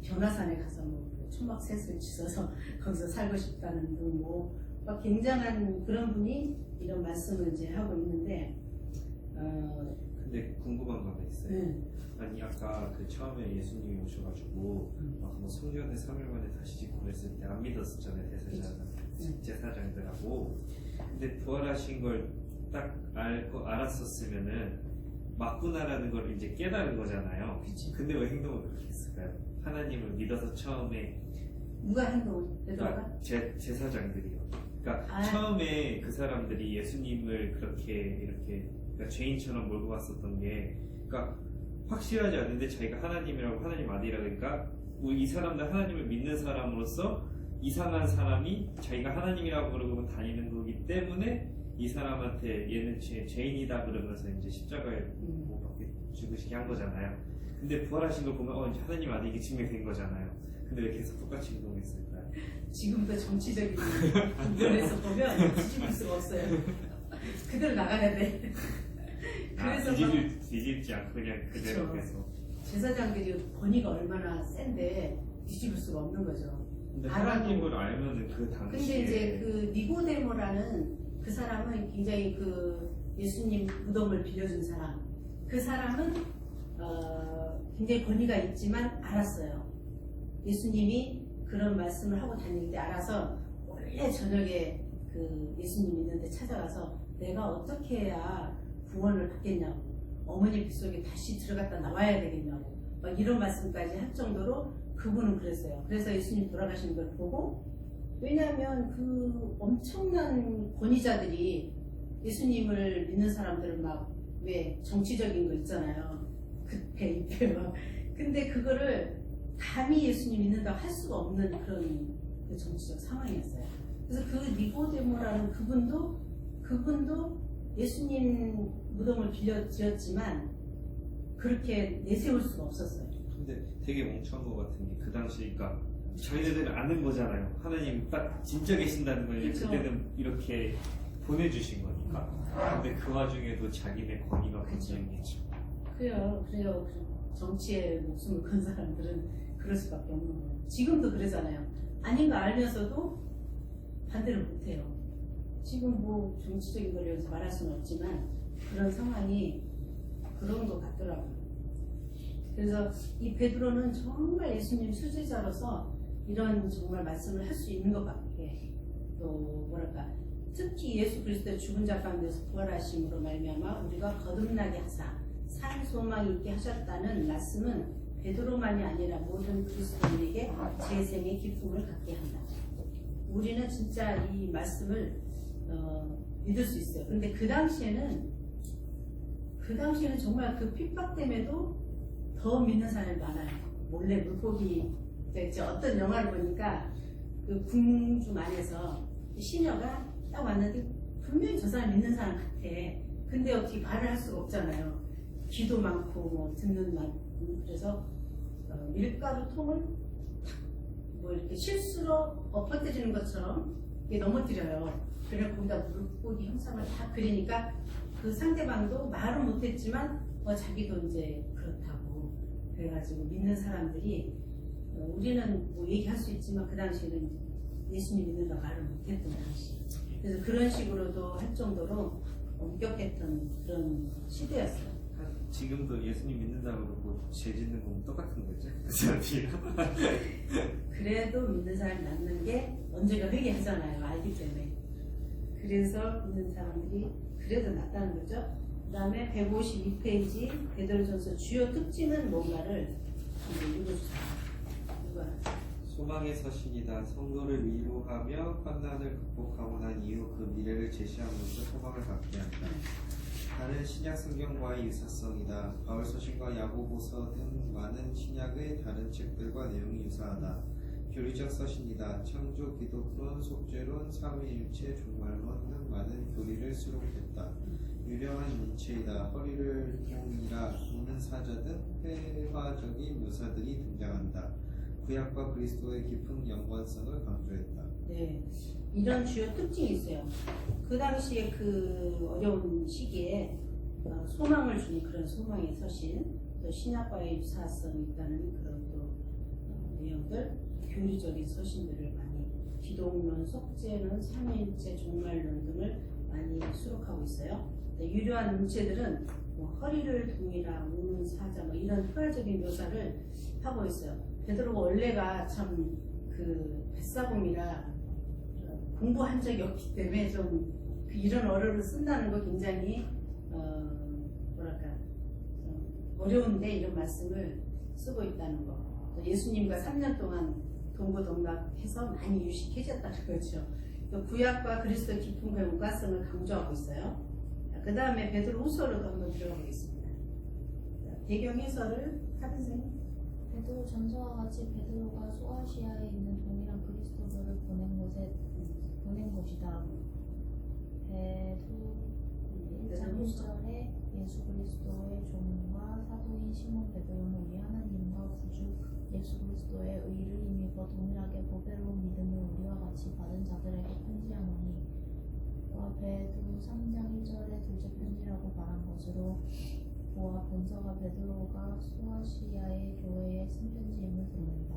변화산에 가서 뭐 초막셋을 치서서 거기서 살고 싶다는 등 뭐 막 굉장한 그런 분이 이런 말씀을 이제 하고 있는데 근데 궁금한 거 하나 있어요. 아니 아까 그 처음에 예수님이 오셔가지고 막 뭐 성전에 3일 만에 다시 짓고 그랬을 때 안 믿었었잖아요. 제사장들하고. 근데 부활하신 걸 딱 알았었으면은 맞구나라는 걸 이제 깨달은 거잖아요. 그치. 근데 왜 행동을 그렇게 했을까요? 하나님을 믿어서 처음에 누가 행동을 베드로가? 제사장들이요. 그러니까 처음에 그 사람들이 예수님을 그렇게 이렇게 그러니까 죄인처럼 몰고 갔었던 게 그러니까 확실하지 않은데 자기가 하나님이라고 하나님 아들이라고 그러니까 이 사람들 하나님을 믿는 사람으로서 이상한 사람이 자기가 하나님이라고 그러고 다니는 거기 때문에 이 사람한테 얘는 죄인이다 그러면서 이제 십자가에 못 박게 죽으시게 한 거잖아요. 근데 부활하신 걸 보면 이제 하나님 아들이 증명된 거잖아요. 근데 왜 계속 똑같이 운동했을까요? 지금도 정치적인 부분에서 보면 뒤집을 수가 없어요. 그대로 나가야 돼. 그래서 막 뒤집지 않고 그냥 그대로 그쵸. 계속. 제사장들이 권위가 얼마나 센데 뒤집을 수가 없는 거죠. 근데 알아도- 하나님을 알면은 그 근데 당시에 이제 그 니고데모라는 그 사람은 굉장히 그 예수님 무덤을 빌려준 사람. 그 사람은 굉장히 권위가 있지만 알았어요. 예수님이 그런 말씀을 하고 다닐 때 알아서 원래 저녁에 그 예수님 있는데 찾아가서 내가 어떻게 해야 구원을 받겠냐고, 어머니 뱃속에 다시 들어갔다 나와야 되겠냐고 막 이런 말씀까지 할 정도로 그분은 그랬어요. 그래서 예수님 돌아가시는 걸 보고, 왜냐하면 그 엄청난 권위자들이 예수님을 믿는 사람들은 막 왜 정치적인 거 있잖아요. 그패 이패 막. 근데 그거를 감히 예수님 믿는다고 할 수가 없는 그런 그 정치적 상황이었어요. 그래서 그 니고데모라는 그분도 예수님 무덤을 빌려 지었지만 그렇게 내세울 수가 없었어요. 근데 되게 멍청한 것 같은 게 그 당시 그러니까 자기네들은 아는 거잖아요. 하나님 딱 진짜 계신다는 걸 그쵸. 그때는 이렇게 보내주신 거니까. 근데 그 와중에도 자기네 권위가 굉장했죠. 그래요. 정치에 목숨을 건 사람들은 그럴 수밖에 없는 거예요. 지금도 그러잖아요. 아닌 거 알면서도 반대를 못해요. 지금 뭐 정치적인 걸 여기서 말할 수는 없지만 그런 상황이 그런 것 같더라고요. 그래서 이 베드로는 정말 예수님 수제자로서 이런 정말 말씀을 할 수 있는 것 같게, 또 뭐랄까, 특히 예수 그리스도의 죽은 자 가운데서 부활하심으로 말미암아 우리가 거듭나게 하사 산 소망이 있게 하셨다는 말씀은 베드로만이 아니라 모든 그리스도인에게 재생의 기쁨을 갖게 한다. 우리는 진짜 이 말씀을 믿을 수 있어요. 근데 그 당시에는 정말 그 핍박 때문에도 더 믿는 사람이 많아요. 몰래 물고기, 어떤 영화를 보니까 그 궁중 안에서 시녀가 딱 왔는데 분명히 저 사람 믿는 사람 같아. 근데 어떻게 말을 할 수가 없잖아요. 귀도 많고 뭐 듣는 맛. 그래서 밀가루 통을 뭐 이렇게 실수로 엎어뜨리는 것처럼 이게 넘어뜨려요. 그래서 거기다 물고기 형상을 다 그리니까 그 상대방도 말은 못했지만 자기도 이제 그렇다고 그래가지고 믿는 사람들이 우리는 뭐 얘기할 수 있지만 그 당시에는 예수님 믿는다 말을 못했던 당시. 그래서 그런 식으로도 할 정도로 엄격했던 그런 시대였어요. 지금도 예수님 믿는다고 그러고 죄 짓는 건 똑같은 거죠? 그 사람이랑. 그래도 믿는 사람이 낫는 게 언제가 회개하잖아요. 알기 때문에. 그래서 믿는 사람들이 그래도 낫다는 거죠. 그 다음에 152페이지 베드로전서 주요 특징은 뭔가를 한번 읽어주세요. 누가? 소망의 서신이다. 성도를 위로하며 환난을 극복하고 난 이후 그 미래를 제시함으로써 소망을 갖게 한다. 다른 신약 성경과의 유사성이다. 바울 서신과 야고보서 등 많은 신약의 다른 책들과 내용이 유사하다. 교리적 서신이다. 창조, 기독론, 속죄론, 삼위일체, 종말론 등 많은 교리를 수록했다. 유려한 문체이다. 허리를 동이라 우는 사자 등 회화적인 묘사들이 등장한다. 구약과 그리스도의 깊은 연관성을 강조했다. 네, 이런 주요 특징이 있어요. 그 당시에 그 어려운 시기에 소망을 주는 그런 소망의 서신, 또 신약과의 유사성이 있다는 그런 또 내용들, 교리적인 서신들을 많이, 기독론, 속죄론, 삼위일체, 종말론 등을 많이 수록하고 있어요. 유려한 문체들은 뭐 허리를 동이라 우는 사자 뭐 이런 표현적인 묘사를 하고 있어요. 베드로가 원래가 참 그 뱃사공이라 공부한 적이 없기 때문에 좀 이런 어려를 쓴다는 거 굉장히 뭐랄까 어려운데 이런 말씀을 쓰고 있다는 거. 예수님과 3년 동안 동고동락해서 많이 유식해졌다는 거죠. 구약과 그리스도 깊은 연관성을 강조하고 있어요. 그 다음에 베드로 후서로도 한번 들어가 보겠습니다. 배경 해설을 하든생. 베드로 전서와 같이 베드로가 소아시아에 있는 동일한 그리스도교를 보낸 곳이다. 베드로 1장 1절에 예수 그리스도의 종과 사도인 시몬 베드로는 우리 하나님과 구주 예수 그리스도의 의를 힘입어 동일하게 보배로운 믿음을 우리와 같이 받은 자들에게 편지하노니 베드로 3장 1절에 둘째 편지라고 말한 것으로 보아 본서가 베드로가 소아시아의 교회에 쓴 편지임을 드러낸다.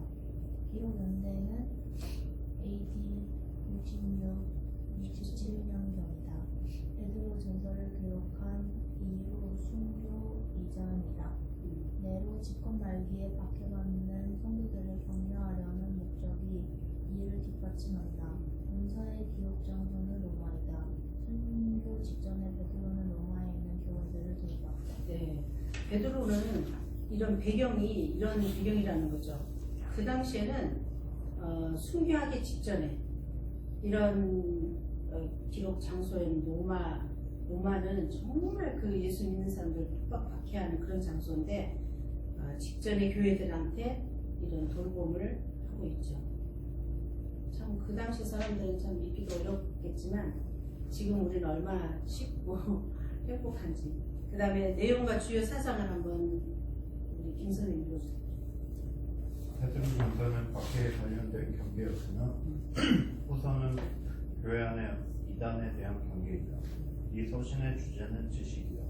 기록 연대는 AD 67년경이다. 베드로 전서를 기록한 이후 순교 이전이다. 내로 집권 말기에 박해받는 성도들을 격려하려는 목적이 이를 뒷받침한다. 본서의 기록 장소는 로마이다. 순교 직전에 베드로는 로마에 있는 교회들을 돌봤다. 네. 베드로는 이런 배경이 이런 배경이라는 거죠. 그 당시에는 순교하기 직전에 이런 기록 장소에는 로마는 정말 그 예수 믿는 사람들 핍박 박해하는 그런 장소인데 직전에 교회들한테 이런 돌봄을 하고 있죠. 참 그 당시 사람들은 참 믿기도 어렵겠지만 지금 우리는 얼마나 쉽고 행복한지. 그 다음에 내용과 주요 사상을 한번 우리 김 선생님 읽어주세요. 베드로 전서는 박해에 관련된 경계였으나 후서는 교회 안의 이단에 대한 경계이다. 이 서신의 주제는 지식이다.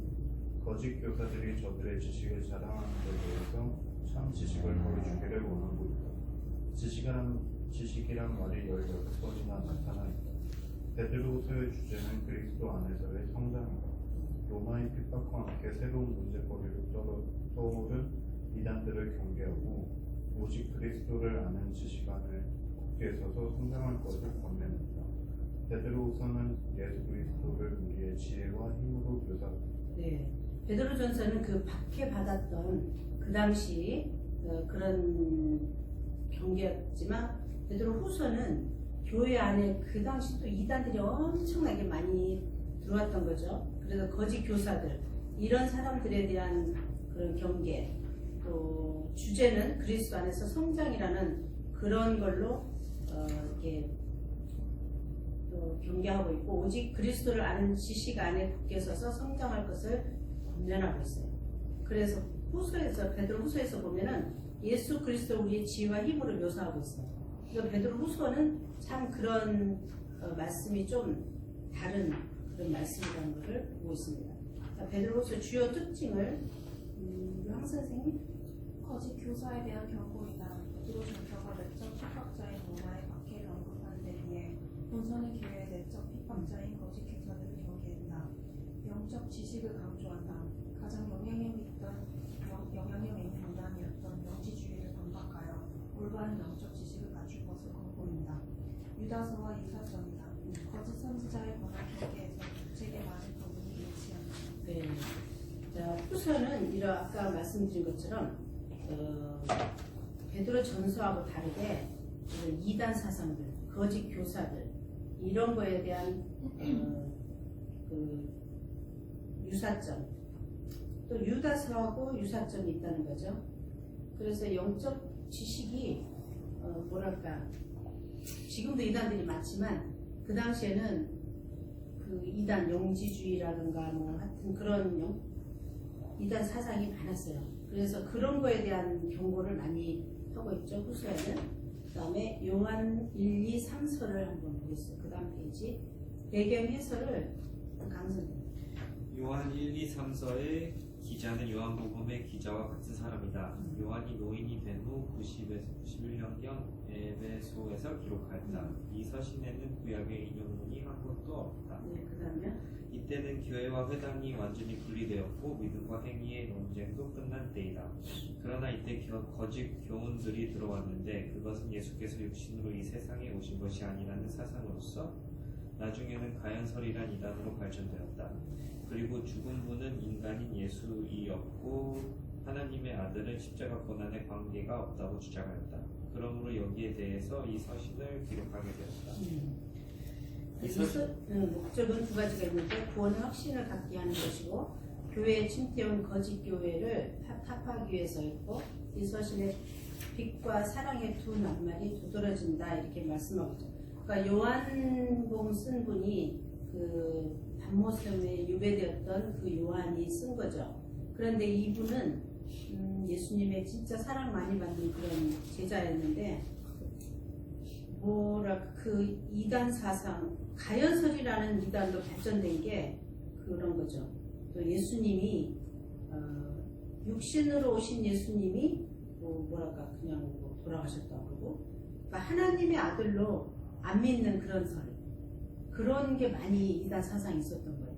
거짓 교사들이 저들의 지식을 자랑하는 데 대해서 참 지식을 보여주기를 원하고 있다. 지식이란 말이 16번이나 나타나 있다. 베드로후서의 주제는 그리스도 안에서의 성장이다. 로마의 핍박과 함께 새로운 문제거리로 떠오른 이단들을 경계하고 오직 그리스도를 아는 지식 안에 굳게 서서 성장할 것을 권면한다. 베드로후서는 예수 그리스도를 우리의 지혜와 힘으로 묘사한다. 네, 베드로전서는 그 박해받았던 그 당시 그런 경계였지만 베드로후서는 교회 안에 그 당시 또 이단들이 엄청나게 많이 들어왔던 거죠. 그래서 거짓 교사들 이런 사람들에 대한 그런 경계, 또 주제는 그리스도 안에서 성장이라는 그런 걸로 이렇게 또 경계하고 있고 오직 그리스도를 아는 지식 안에 굳게 서서 성장할 것을 권면하고 있어요. 그래서 후서에서 베드로 후서에서 보면은 예수 그리스도 우리의 지혜와 힘으로 묘사하고 있어요. 그래서 베드로 후서는 참 그런 말씀이 좀 다른 그런 말씀이라는 것을 보고 있습니다. 베드로 후서 주요 특징을 황 선생님. 거짓 교사에 대한 경고이다. 베드로 전서가 내적 핍박자인 로마의 박해를 언급하는 데 비해 본서는 교회의 내적 핍박자인 거짓 교사들을 경계했다. 영적 지식을 강조한다. 가장 영향력 있는 문단이었던 영지주의를 반박하여 올바른 영적 지식을 갖출 것을 권고한다. 유다서와 유사점이다. 거짓 선지자에 관한 경계에서 국책에 많은 부분이 일치한다. 네. 자, 후서는 이런 아까 말씀드린 것처럼 베드로 전서하고 다르게 이런 이단 사상들, 거짓 교사들 이런 거에 대한 그 유사점, 또 유다서하고 유사점이 있다는 거죠. 그래서 영적 지식이 뭐랄까 지금도 이단들이 많지만 그 당시에는 그 이단 영지주의라든가 뭐 하여튼 그런 이단 사상이 많았어요. 그래서 그런 거에 대한 경고를 많이 하고 있죠. 후서에는. 그 다음에 요한 1, 2, 3서를 한번 보겠어요. 그 다음 페이지 배경 해설을 강선생. 요한 1, 2, 3서의 기자는 요한복음의 기자와 같은 사람이다. 요한이 노인이 된 후 90에서 91년경 에베소에서 기록하였다. 이 서신에는 구약의 인용문이 한 곳도 없다. 네, 그 다음에 이때는 교회와 회당이 완전히 분리되었고 믿음과 행위의 논쟁도 끝난 때이다. 그러나 이때 거짓 교훈들이 들어왔는데 그것은 예수께서 육신으로 이 세상에 오신 것이 아니라는 사상으로서 나중에는 가연설이란 이단으로 발전되었다. 그리고 죽은 분은 인간인 예수이었고 하나님의 아들은 십자가 고난에 관계가 없다고 주장하였다. 그러므로 여기에 대해서 이 서신을 기록하게 되었다. 목적은 두 가지가 있는데 구원의 확신을 갖게 하는 것이고 교회에 침투해온 거짓 교회를 타파하기 위해서였고 이 서신의 빛과 사랑의 두 낱말이 두드러진다 이렇게 말씀하고 있죠. 그러니까 요한복음 쓴 분이 그 반모섬에 유배되었던 그 요한이 쓴 거죠. 그런데 이분은 예수님의 진짜 사랑 많이 받는 그런 제자였는데 그 이단 사상 가연설이라는 이단도 발전된 게 그런 거죠. 또 예수님이 육신으로 오신 예수님이 그냥 돌아가셨다고 그러고 그러니까 하나님의 아들로 안 믿는 그런 게 많이 이단 사상이 있었던 거예요.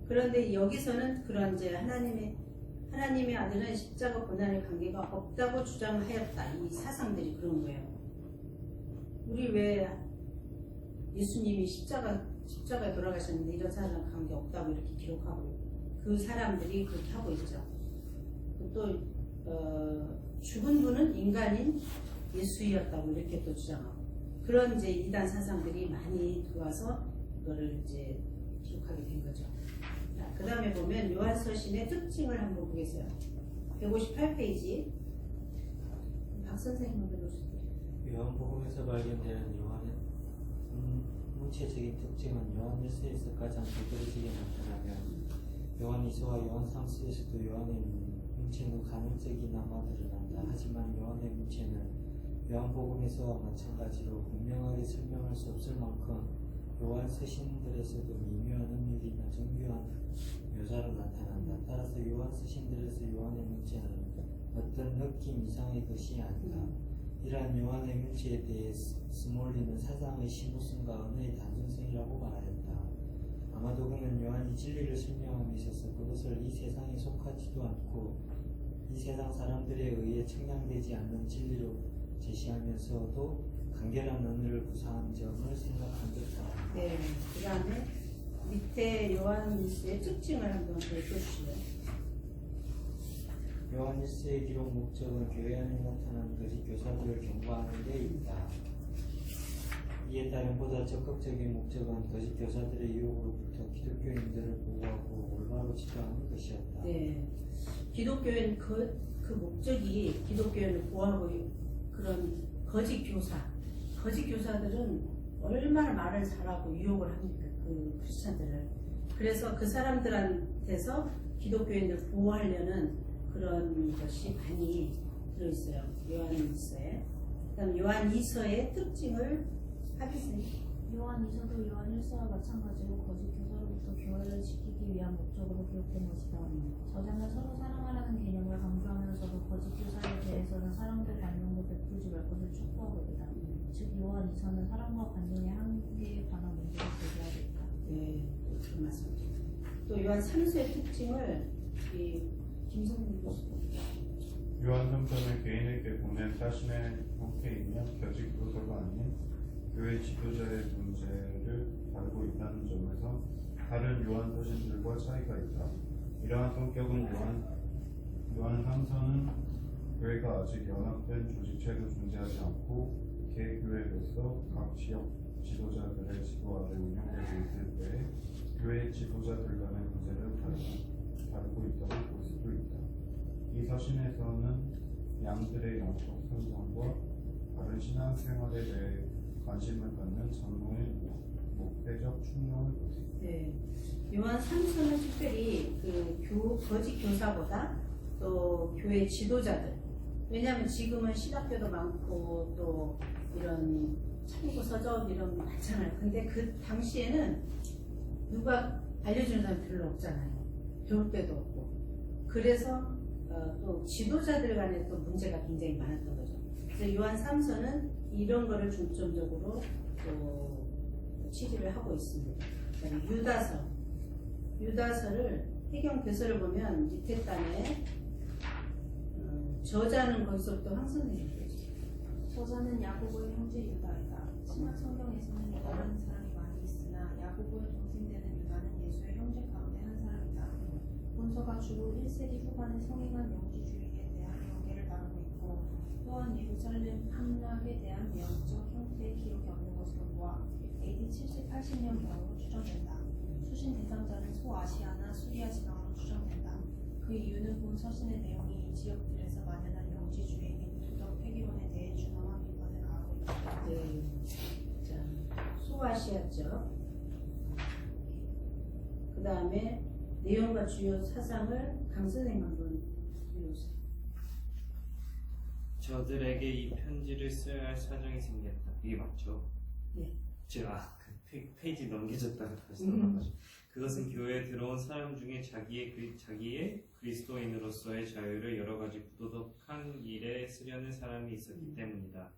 그런데 여기서는 그런 이제 하나님의 아들은 십자가 고난의 관계가 없다고 주장하였다. 이 사상들이 그런 거예요. 우리 왜 예수님이 십자가에 돌아가셨는데 이런 사람 관계 없다고 이렇게 기록하고 그 사람들이 그렇게 하고 있죠. 또 죽은 분은 인간인 예수였다고 이렇게 또 주장하고 그런 이제 이단 사상들이 많이 들어와서 이거를 이제 기록하게 된 거죠. 그 다음에 보면 요한서신의 특징을 한번 보겠어요. 158페이지 박 선생님 한번 읽어주세요. 요한복음에서 발견되는 요한의 문체적인 특징은 요한 1서에서 가장 두드러지게 나타나며 요한 2서와 요한 3서에서도 요한의 문체는 간헐적이나마 드러난다. 하지만 요한의 문체는 요한복음에서와 마찬가지로 분명하게 설명할 수 없을 만큼 요한 서신들에서도 미묘한 은밀이나 정교한 묘사로 나타난다. 따라서 요한 서신들에서 요한의 문체는 어떤 느낌 이상의 것이 아니다. 이러한 요한의 문체에 대해 스몰리는 사상의 심오성과 언어의 단순성이라고 말하였다. 아마도 그는 요한이 진리를 설명함에 있어서 그것을 이 세상에 속하지도 않고 이 세상 사람들에 의해 측량되지 않는 진리로 제시하면서도 간결한 언어를 구사한 점을 생각한 듯하다. 네, 그 다음에 밑에 요한 1서의 특징을 한번 읽어주시면 요한 1서의 기록 목적은 교회 안에 나타난 거짓 교사들을 경고하는 데 있다. 이에 따른 보다 적극적인 목적은 거짓 교사들의 유혹으로부터 기독교인들을 보호하고 올바로 지도하는 것이었다. 네, 기독교인 그 목적이 기독교인을 보호하고 그런 거짓 교사들은 얼마나 말을 잘하고 유혹을 합니까? 그 크리스찬들을. 그래서 그 사람들한테서 기독교인을 보호하려는 그런 것이 많이 들어있어요. 요한 1서에. 그 다음 요한 2서의 특징을 하겠습니다. 요한 2서도 요한 1서와 마찬가지로 거짓 교사로부터 교회를 지키기 위한 목적으로 기록된 것이다. 저자는 서로 사랑하라는 개념을 강조하면서도 거짓 교사에 대해서는 사랑도 관용도 베풀지 말 것을 촉구하고 있다. 즉 요한 2서는 사랑과 관용의 한계에 관한 문제를 제기하고 있다. 네, 그런 말씀입니다. 또 요한 3서의 특징을 김성민 교수. 요한 3서는 개인에게 보낸 자신의 형태이며 거짓 교사가 아닌 교회 지도자의 문제를 다루고 있다는 점에서 다른 요한 서신들과 차이가 있다. 이러한 성격은 요한 3서는 교회가 아직 연합된 조직체로 존재하지 않고 개교회로서 각 지역 지도자들의 지도 아래 운영되고 있을 때 교회 지도자들 간의 문제를 다루고 있다고 볼 수도 있다. 이 서신에서는 양들의 영적 성장과 다른 신앙생활에 대해 관심을 갖는 장로의 목회적 충동을 보입니다. 네, 요한 3서는 특별히 거짓 교사보다 또 교회 지도자들. 왜냐하면 지금은 신학교도 많고 또 이런 참고 서적 이런 거 많잖아요. 근데 그 당시에는 누가 알려주는 사람이 별로 없잖아요. 배울 때도 없고. 그래서 또 지도자들 간에 또 문제가 굉장히 많았던 거죠. 그래서 요한 3서는 이런 거를 중점적으로 또 취지를 하고 있습니다. 그다음에 유다서를 해경 교서를 보면 밑에 단에 저자는 거기서부터 황 선생님 해주세요. 저자는 야고보의 형제 유다이다. 신약 성경에서는 유다라는 사람이 많이 있으나 야고보의 동생되는 유다는 예수의 형제 가운데 한 사람이다. 본서가 주로 1세기 후반에 성행한 영지주의에 대한 경계를 다루고 있고 또한 예루살렘 함락에 대한 내용적 형태의 기록이 없는 것으로 보아 AD 70-80년경으로 추정된다. 수신 대상자는 소아시아나 수리아 지방으로 추정된다. 그 이유는 본 서신의 내용이 이 지역들에서 만연한 영지주의 및 도덕 폐기론에 대해 준엄한 비판을 가하고 있다. 네. 자, 소아시아죠. 그 다음에 내용과 주요 사상을 강 선생님 한번 읽어주세요. 저들에게 이 편지를 써야 할 사정이 생겼다. 이게 맞죠? 네. 제가 페이지 넘겨졌다가 다시 돌아가죠. 그것은 교회에 들어온 사람 중에 자기의 그리스도인으로서의 자유를 여러 가지 부도덕한 일에 쓰려는 사람이 있었기 때문이다.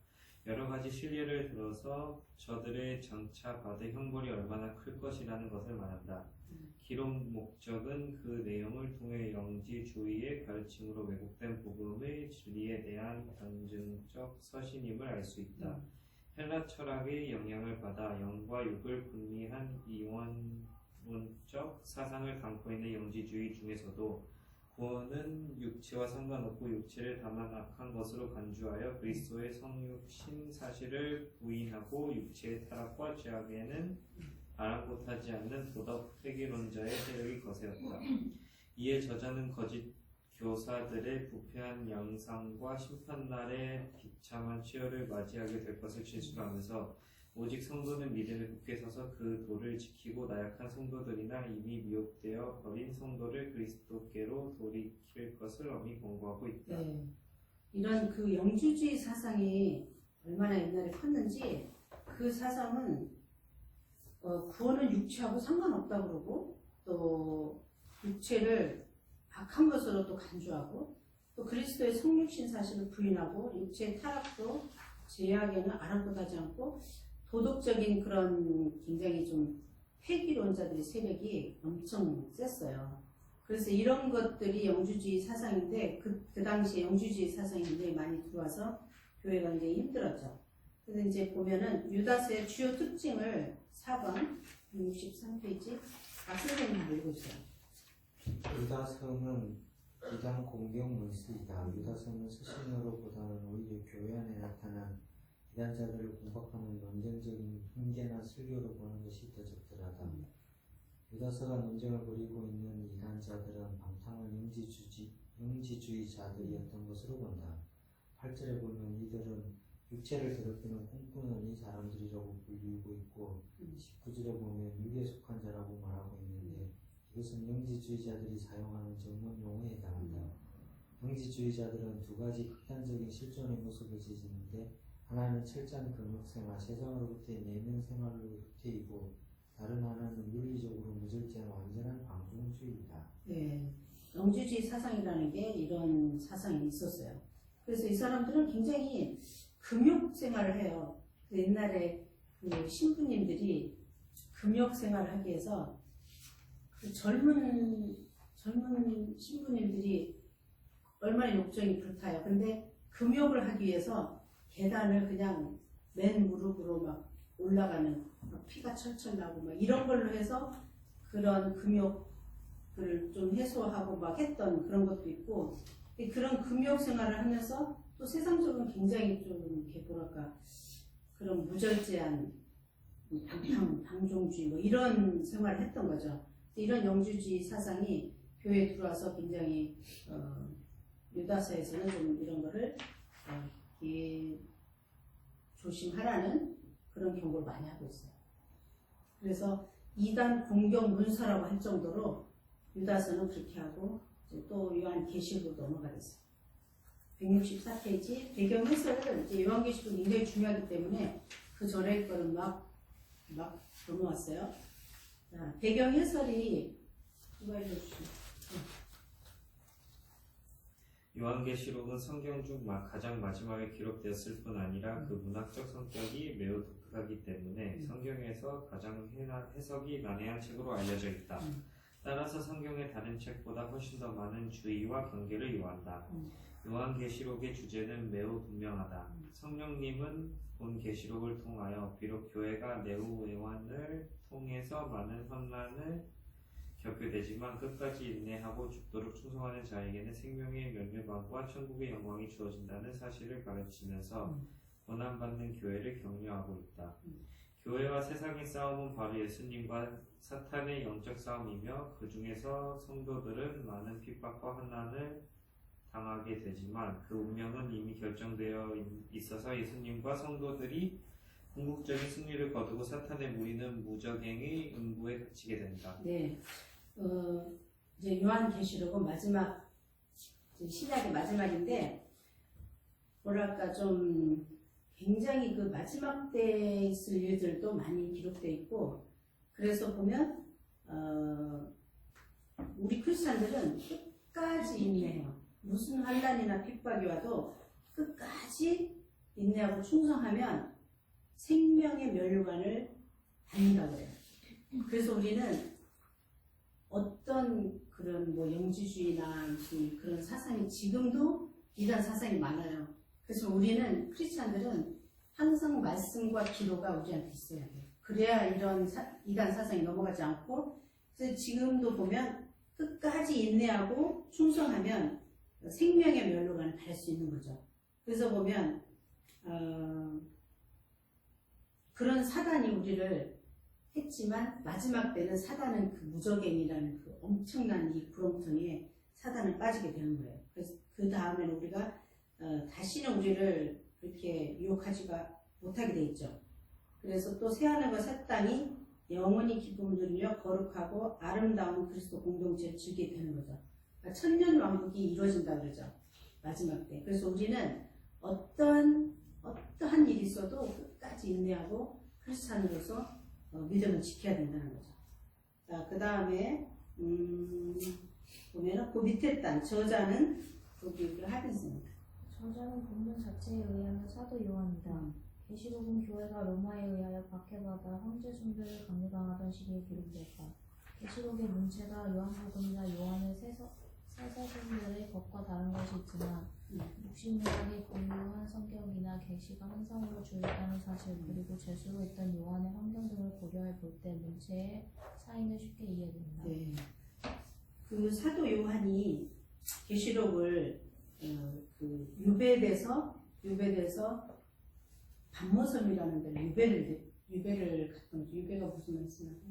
여러 가지 신뢰를 들어서 저들의 장차 받을 형벌이 얼마나 클 것이라는 것을 말한다. 기록 목적은 그 내용을 통해 영지주의의 가르침으로 왜곡된 복음의 진리에 대한 변증적 서신임을 알 수 있다. 헬라 철학의 영향을 받아 영과 육을 분리한 이원론적 사상을 담고 있는 영지주의 중에서도 구원은 육체와 상관없고 육체를 다만 악한 것으로 간주하여 그리스도의 성육신 사실을 부인하고 육체의 타락과 죄악에는 아랑곳하지 않는 도덕 회계론자의 세력이 거세었다. 이에 저자는 거짓 교사들의 부패한 양상과 심판날의 비참한 치열을 맞이하게 될 것을 진술하면서 오직 성도는 믿음에 굳게 서서 그 도를 지키고 나약한 성도들이나 이미 미혹되어 버린 성도를 그리스도께로 돌이킬 것을 엄히 권고하고 있다. 네. 이런 그 영주주의 사상이 얼마나 옛날에 컸는지 그 사상은 구원은 육체하고 상관없다 그러고 또 육체를 악한 것으로 또 간주하고 또 그리스도의 성육신 사실을 부인하고 육체의 타락도 죄악에는 아랑곳하지 않고 도덕적인 그런 굉장히 좀 폐기론자들의 세력이 엄청 셌어요. 그래서 이런 것들이 영주주의 사상인데 그 당시에 영주주의 사상이 굉장히 많이 들어와서 교회가 굉장히 힘들었죠. 그래서 이제 보면은 유다서의 주요 특징을 4번 63페이지 박 선생님 읽어주세요. 유다서는 비단 공경 문수이다. 유다서는 서신으로보다는 오히려 교회 안에 나타난 이단자들을 공박하는 논쟁적인 훈계나 설교로 보는 것이 더 적절하다. 유다서가 논쟁을 벌이고 있는 이단자들은 방탕한 영지주의자들이었던 것으로 본다. 8절에 보면 이들은 육체를 더럽히는 꿈꾸는 이 사람들이라고 불리고 있고 19절에 보면 육에 속한 자라고 말하고 있는데 이것은 영지주의자들이 사용하는 전문 용어에 해당한다. 영지주의자들은 두 가지 극단적인 실존의 모습을 지지는데 하나는 철저한 금욕생활, 세상으로부터의 내면 생활로 흑퇴이고 다른 하나는 윤리적으로 무절제한 완전한 방종주의이다. 네, 영주주의 사상이라는 게 이런 사상이 있었어요. 그래서 이 사람들은 굉장히 금욕 생활을 해요. 옛날에 그 신부님들이 금욕 생활을 하기 위해서 그 젊은 신부님들이 얼마나 욕정이 불타요. 근데 금욕을 하기 위해서 계단을 그냥 맨 무릎으로 막 올라가는 막 피가 철철 나고 막 이런 걸로 해서 그런 금욕을 좀 해소하고 막 했던 그런 것도 있고 그런 금욕 생활을 하면서 또 세상적으로는 굉장히 좀 이렇게 뭐랄까 그런 무절제한 방종주의 뭐 이런 생활을 했던 거죠. 이런 영주주의 사상이 교회에 들어와서 굉장히 유다서에서는 좀 이런 거를 조심하라는 그런 경고를 많이 하고 있어요. 그래서 이단 공경 문서라고 할 정도로 유다서는 그렇게 하고 이제 또 요한계시록으로 넘어가겠어요. 164페이지 배경 해설을 이제 요한계시록이 굉장히 중요하기 때문에 그 전에 거는 막 넘어왔어요. 자, 배경 해설이 누가 읽어주시죠? 요한계시록은 성경 중 가장 마지막에 기록되었을 뿐 아니라 그 문학적 성격이 매우 독특하기 때문에 성경에서 가장 해석이 난해한 책으로 알려져 있다. 따라서 성경의 다른 책보다 훨씬 더 많은 주의와 경계를 요한다. 요한계시록의 주제는 매우 분명하다. 성령님은 본 계시록을 통하여 비록 교회가 내후 외환을 통해서 많은 환난을 겪게 되지만 끝까지 인내하고 죽도록 충성하는 자에게는 생명의 면류관과 천국의 영광이 주어진다는 사실을 가르치면서 고난받는 교회를 격려하고 있다. 교회와 세상의 싸움은 바로 예수님과 사탄의 영적 싸움이며 그 중에서 성도들은 많은 핍박과 환난을 당하게 되지만 그 운명은 이미 결정되어 있어서 예수님과 성도들이 궁극적인 승리를 거두고 사탄의 무리는 무적행의 음부에 갇히게 된다. 네, 이제 요한계시록은 마지막 이제 신약의 마지막인데 뭐랄까 좀 굉장히 그 마지막 때 있을 일들도 많이 기록되어 있고 그래서 보면 우리 크리스찬들은 끝까지 인내해요. 무슨 환난이나 핍박이 와도 끝까지 인내하고 충성하면 생명의 멸류관을 받는다고 해요. 그래서 우리는 어떤 그런 뭐 영지주의나 무슨 그런 사상이 지금도 이단 사상이 많아요. 그래서 우리는 크리스찬들은 항상 말씀과 기도가 우리한테 있어야 돼요. 그래야 이런 이단 사상이 넘어가지 않고 그래서 지금도 보면 끝까지 인내하고 충성하면 생명의 멸류관을 갈 수 있는 거죠. 그래서 보면 그런 사단이 우리를 했지만 마지막 때는 사단은 그 무적행이라는 그 엄청난 이 구렁텅이에 사단은 빠지게 되는 거예요. 그래서 그 다음에는 우리가 다시는 우리를 그렇게 유혹하지가 못하게 돼 있죠. 그래서 또 새하늘과 새 땅이 영원히 기쁨을 누리며 거룩하고 아름다운 그리스도 공동체를 즐기게 되는 거죠. 그러니까 천년 왕국이 이루어진다 그러죠. 마지막 때. 그래서 우리는 어떠한 일이 있어도 끝까지 인내하고 크리스찬으로서 믿음을 지켜야 된다는 거죠. 자, 그 다음에 보면은 그 밑에 땅 저자는 거기 하고 있습니다. 저자는 본문 자체에 의하면 사도 요한이다. 계시록은 교회가 로마에 의하여 박해받아 황제 숭배를 강요당하던 시기에 기록되었다. 계시록의 문체가 요한복음이나 요한의 새 서신들의 것과 다른 것이 있지만 육신문학에 고유한 성격이나 계시가 환상으로 주였다는 사실 그리고 재수로 있던 요한의 환경 등을 고려해 볼 때 문체의 차이는 쉽게 이해된다. 네. 그 사도 요한이 계시록을 그 유배돼서 반모섬이라는 데를 유배를 갔던 거죠. 유배가 무슨 말씀이에요?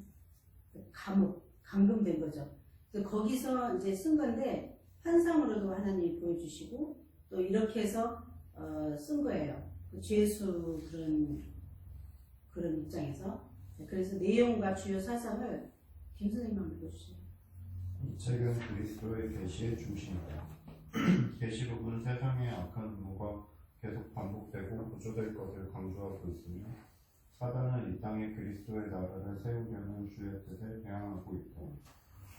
감옥, 감금된 거죠. 그래서 거기서 이제 쓴 건데 환상으로도 하나님이 보여주시고 또 이렇게 해서 쓴 거예요. 그 죄수 그런 입장에서. 그래서 내용과 주요 사상을 김 선생님 한번 읽어주세요. 이 책은 그리스도의 계시의 중심이다. 계시록은 세상의 악한 음모가 계속 반복되고 구조될 것을 강조하고 있으며 사단은 이 땅에 그리스도의 나라를 세우려는 주의 뜻에 대항하고 있다.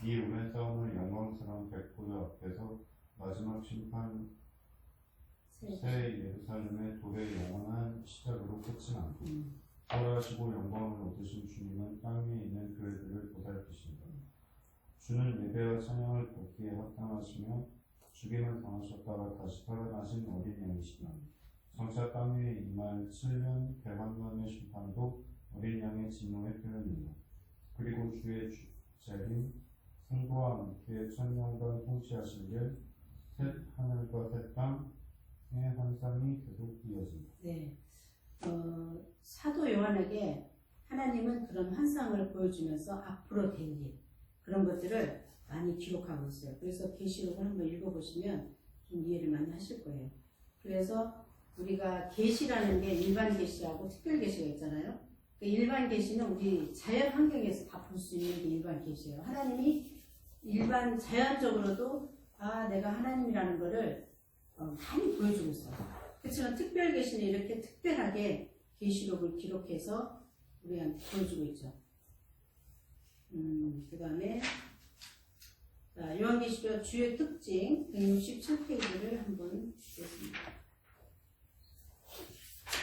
이 운의 싸움을 영광스러운 백보자 앞에서 마지막 심판 새 예루살렘의 돌의 영원한 시작으로 끝이 난다. 부활하시고 영광을 얻으신 주님은 땅 위에 있는 교회들을 보살피신다. 주는 예배와 찬양을 받기에 합당하시며 죽임을 당하셨다가 다시 살아나신 어린 양이시다. 장차 땅 위에 임할 7년 대환란의 심판도 어린 양의 진노의 표현이다. 그리고 주의 재림 승부와 함께 천년간 통치하시길 새 하늘과 새 땅의 환상이 계속 이어진다. 네. 사도 요한에게 하나님은 그런 환상을 보여주면서 앞으로 될 일, 그런 것들을 많이 기록하고 있어요. 그래서 계시록을 한번 읽어보시면 좀 이해를 많이 하실 거예요. 그래서 우리가 계시라는 게 일반 계시하고 특별 계시가 있잖아요. 그 일반 계시는 우리 자연 환경에서 다 볼 수 있는 게 일반 계시예요. 하나님이 일반 자연적으로도 내가 하나님이라는 거를 많이 보여주고 있어요. 그렇지만 특별 계시는 이렇게 특별하게 계시록을 기록해서 우리한테 보여주고 있죠. 그 다음에 요한계시록 주요 특징 167페이지를 한번 보겠습니다.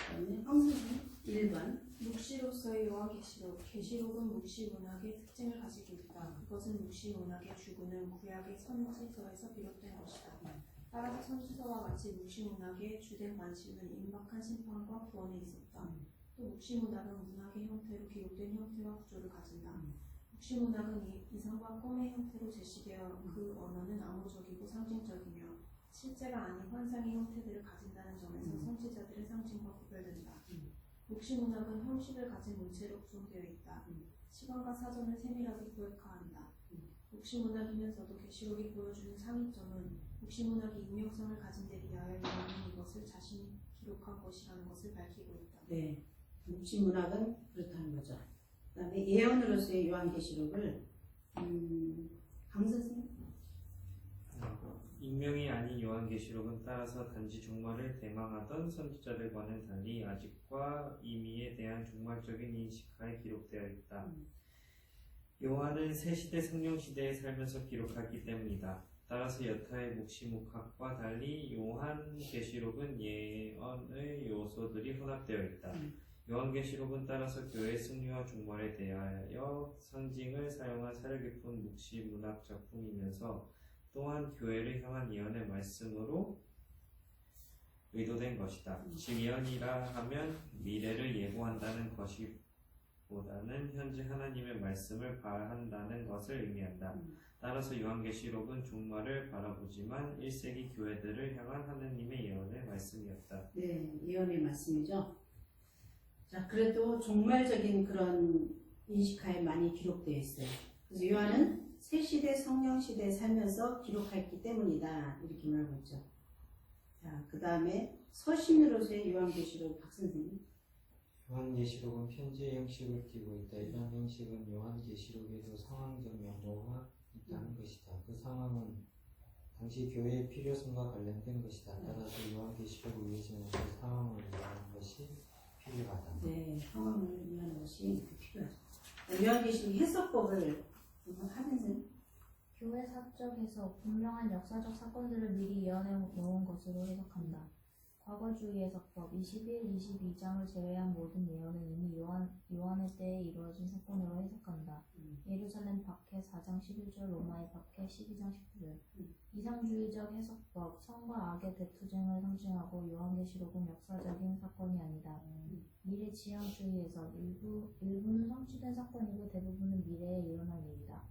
그 다음에 황수진 1번 묵시로서의 요한계시록. 계시록은 묵시문학의 특징을 가지고 있다. 그것은 묵시문학의 주구는 구약의 선지서에서 비롯된 것이다. 따라서 선지서와 같이 묵시문학의 주된 관심은 임박한 심판과 구원에 있었다. 또 묵시문학은 문학의 형태로 기록된 형태와 구조를 가진다. 묵시문학은 이상과 꿈의 형태로 제시되어 그 언어는 암호적이고 상징적이며 실제가 아닌 환상의 형태들을 가진다는 점에서 선지자들의 상징과 구별된다. 묵시문학은 형식을 가진 문체로 구성되어 있다. 시간과 사전을 세밀하게 고획화한다. 묵시문학이면서도 계시록이 보여주는 상위점은 묵시문학이 익명성을 가진 데 비하여 요한은 이것을 자신이 기록한 것이라는 것을 밝히고 있다. 네, 묵시문학은 그렇다는 거죠. 그 다음에 예언으로서의 요한계시록을 강 선생님? 익명이 아닌 요한계시록은 따라서 단지 종말을 대망하던 선지자들과는 달리 아직과 이미에 대한 종말적인 인식하에 기록되어 있다. 요한은 새 시대 성령 시대에 살면서 기록하기 때문이다. 따라서 여타의 묵시묵학과 달리 요한계시록은 예언의 요소들이 혼합되어 있다. 요한계시록은 따라서 교회의 승리와 종말에 대하여 상징을 사용한 사려 깊은 묵시문학 작품이면서 또한 교회를 향한 예언의 말씀으로 의도된 것이다. 즉 예언이라 하면 미래를 예고한다는 것보다는 현재 하나님의 말씀을 바한다는 것을 의미한다. 따라서 요한계시록은 종말을 바라보지만 1세기 교회들을 향한 하나님의 예언의 말씀이었다. 네, 예언의 말씀이죠. 자, 그래도 종말적인 그런 인식하에 많이 기록되어 있어요. 그래서 요한은 새 시대 성령 시대에 살면서 기록했기 때문이다. 이렇게 말하고 있죠. 자, 그 다음에 서신으로서의 요한계시록 박 선생님. 요한계시록은 편지의 형식을 띠고 있다. 이런 형식은 요한계시록에도 상황적 용어가 있다는 것이다. 그 상황은 당시 교회의 필요성과 관련된 것이다. 따라서 요한계시록을 위해서는 그 상황을 이해하는 것이 필요하다. 네, 상황을 이해하는 것이 필요하죠. 요한계시록 해석법을 하면서 교회 사적 해석, 분명한 역사적 사건들을 미리 예언해 놓은 것으로 해석한다. 과거주의 해석법 21, 22장을 제외한 모든 예언은 이미 요한의 때에 이루어진 사건으로 해석한다. 예루살렘 박해 4장 11절, 로마의 박해 12장 19절. 이상주의적 해석법, 성과 악의 대투쟁을 상징하고 요한계시록은 역사적인 사건이 아니다. 미래지향주의 해석, 일부는 성취된 사건이고 대부분은 미래에 일어날 일이다.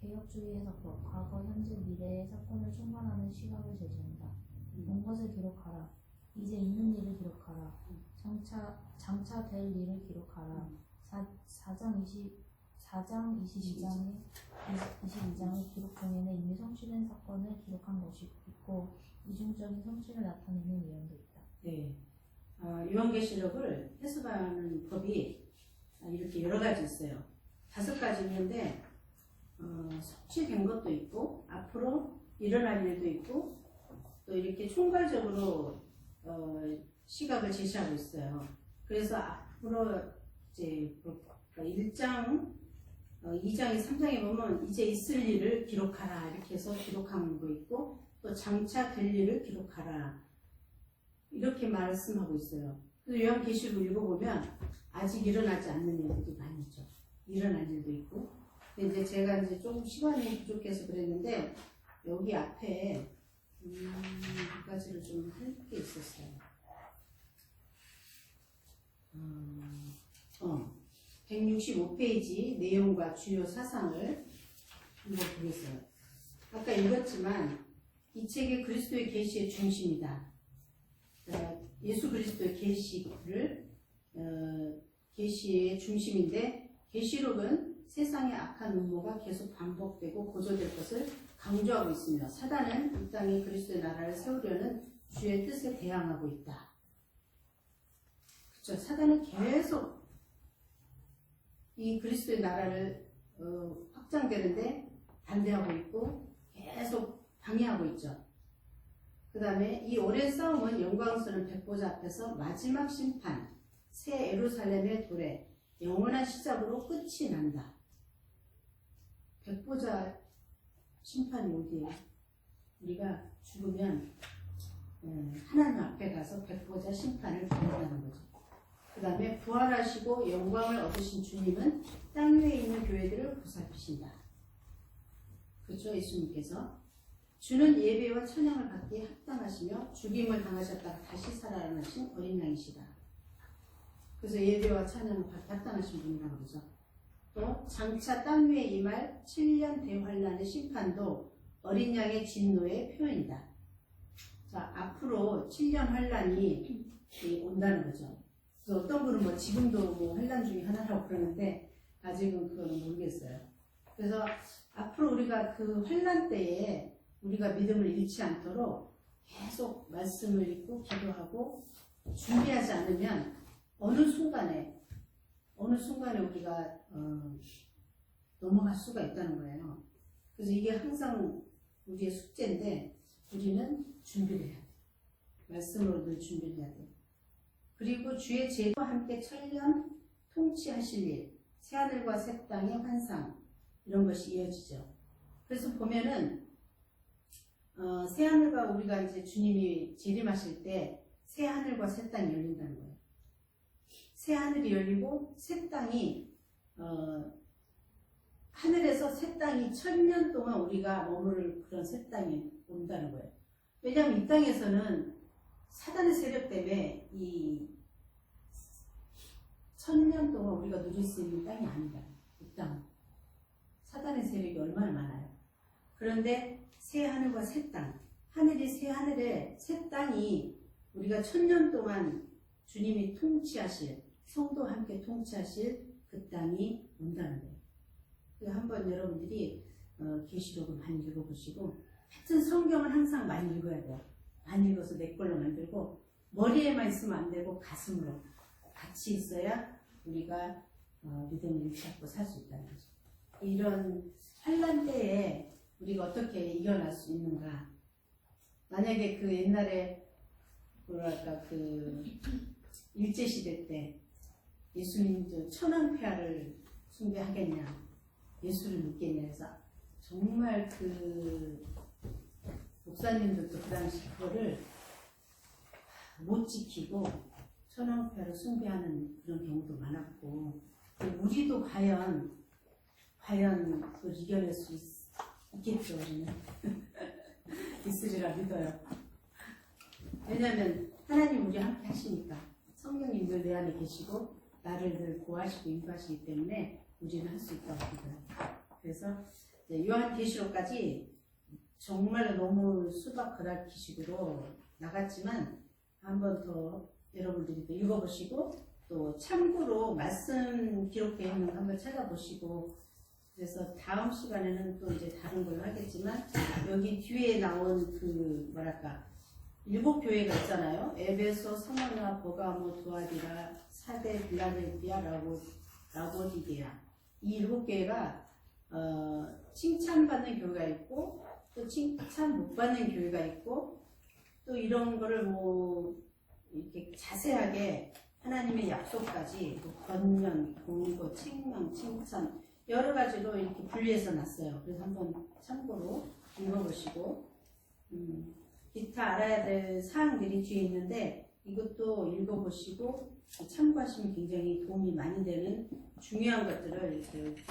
개혁주의 해석법, 과거, 현재, 미래의 사건을 총괄하는 시각을 제시한다. 본 것을 기록하라. 이제 있는 일을 기록하라. 장차 될 일을 기록하라. 4장 22장의 기록 중에는 이미 성취된 사건을 기록한 것이 있고 이중적인 성취를 나타내는 예언도 있다. 네, 요한계시록을 해석하는 법이 이렇게 여러 가지 있어요. 5가지 있는데 성취된 것도 있고 앞으로 일어날 일도 있고 또 이렇게 총괄적으로 시각을 제시하고 있어요. 그래서 앞으로 이제 1장, 2장에 3장에 보면 이제 있을 일을 기록하라 이렇게 해서 기록하는 거 있고 또 장차 될 일을 기록하라 이렇게 말씀하고 있어요. 그래서 요한계시록 읽어보면 아직 일어나지 않는 일들도 많이 있죠. 일어날 일도 있고. 근데 이제 제가 이제 조금 시간이 부족해서 그랬는데 여기 앞에 몇 가지를 좀 할 게 있었어요. 165페이지 내용과 주요 사상을 한번 보겠어요. 아까 읽었지만 이 책이 그리스도의 계시의 중심이다. 예수 그리스도의 계시의 중심인데 계시록은 세상의 악한 음모가 계속 반복되고 고조될 것을 강조하고 있으며 사단은 이 땅에 그리스도의 나라를 세우려는 주의 뜻에 대항하고 있다. 그렇죠. 사단은 계속 이 그리스도의 나라를 확장되는데 반대하고 있고 계속 방해하고 있죠. 그 다음에 이 오랜 싸움은 영광스러운 백보자 앞에서 마지막 심판, 새 예루살렘의 도래, 영원한 시작으로 끝이 난다. 백보자 심판이 어디예요? 우리가 죽으면 하나님 앞에 가서 백보자 심판을 받는다는 거죠. 그 다음에 부활하시고 영광을 얻으신 주님은 땅 위에 있는 교회들을 보살피신다. 그렇죠? 예수님께서 주는 예배와 찬양을 받기에 합당하시며 죽임을 당하셨다가 다시 살아나신 어린 양이시다. 그래서 예배와 찬양을 받기 합당하신 분이라고 그러죠. 또 장차 땅 위에 임할 7년 대환란의 심판도 어린 양의 진노의 표현이다. 자, 앞으로 7년 환란이 온다는 거죠. 그래서 어떤 분은 뭐 지금도 뭐 환란 중에 하나라고 그러는데 아직은 그거는 모르겠어요. 그래서 앞으로 우리가 그 환란 때에 우리가 믿음을 잃지 않도록 계속 말씀을 읽고 기도하고 준비하지 않으면 어느 순간에 우리가 넘어갈 수가 있다는 거예요. 그래서 이게 항상 우리의 숙제인데 우리는 준비를 해야 돼. 말씀으로 늘 준비를 해야 돼. 그리고 주의 제도와 함께 천년 통치하실 일, 새하늘과 새 땅의 환상, 이런 것이 이어지죠. 그래서 보면은 새하늘과 우리가 이제 주님이 재림하실 때 새하늘과 새 땅이 열린다는 거예요. 새하늘이 열리고 새 땅이 하늘에서 새 땅이 1000년 동안 우리가 머무를 그런 새 땅이 온다는 거예요. 왜냐하면 이 땅에서는 사단의 세력 때문에 이 1000년 동안 우리가 누릴 수 있는 땅이 아니다. 이 땅은. 사단의 세력이 얼마나 많아요. 그런데 새 하늘과 새 땅, 하늘이 새 하늘에 새 땅이 우리가 1000년 동안 주님이 통치하실, 성도와 함께 통치하실 그 땅이 온다는 거예요. 한번 여러분들이 계시록을 많이 읽어보시고, 하여튼 성경을 항상 많이 읽어야 돼요. 많이 읽어서 내 걸로 만들고, 머리에만 있으면 안 되고 가슴으로 같이 있어야 우리가 믿음을 일치하고 살 수 있다는 거죠. 이런 환난 때에 우리가 어떻게 이겨낼 수 있는가? 만약에 그 옛날에 뭐랄까 그 일제시대 때 예수님 천황폐하를 숭배하겠냐, 예수를 믿겠냐 해서 정말 그 목사님들도 그 당시 그거를 못 지키고 천황폐하를 숭배하는 그런 경우도 많았고, 우리도 과연 그걸 이겨낼 수 있겠죠. 우리는 있으리라 믿어요. 왜냐하면 하나님 우리 함께 하시니까, 성령님 늘 내 안에 계시고 나를 늘 구하시고 인도하시기 때문에 우리는 할 수 있다고 믿어요. 그래서 요한계시록까지 정말 너무 수박그랄 기식으로 나갔지만 한 번 더 여러분들이 또 읽어보시고, 또 참고로 말씀 기록되어 있는 거 한번 찾아보시고, 그래서 다음 시간에는 또 이제 다른 걸로 하겠지만, 여기 뒤에 나온 그 뭐랄까 7교회가 있잖아요. 에베소, 스무르나, 버가모, 두아디라, 사데, 빌라델피아, 라고디게아. 이 7교회가 칭찬받는 교회가 있고, 또 칭찬 못 받는 교회가 있고, 또 이런 거를 뭐 이렇게 자세하게 하나님의 약속까지 권면, 공고, 책망, 칭찬 여러 가지로 이렇게 분리해서 놨어요. 그래서 한번 참고로 읽어보시고, 기타 알아야 될 사항들이 뒤에 있는데 이것도 읽어보시고 참고하시면 굉장히 도움이 많이 되는 중요한 것들을 이렇게 읽어보시면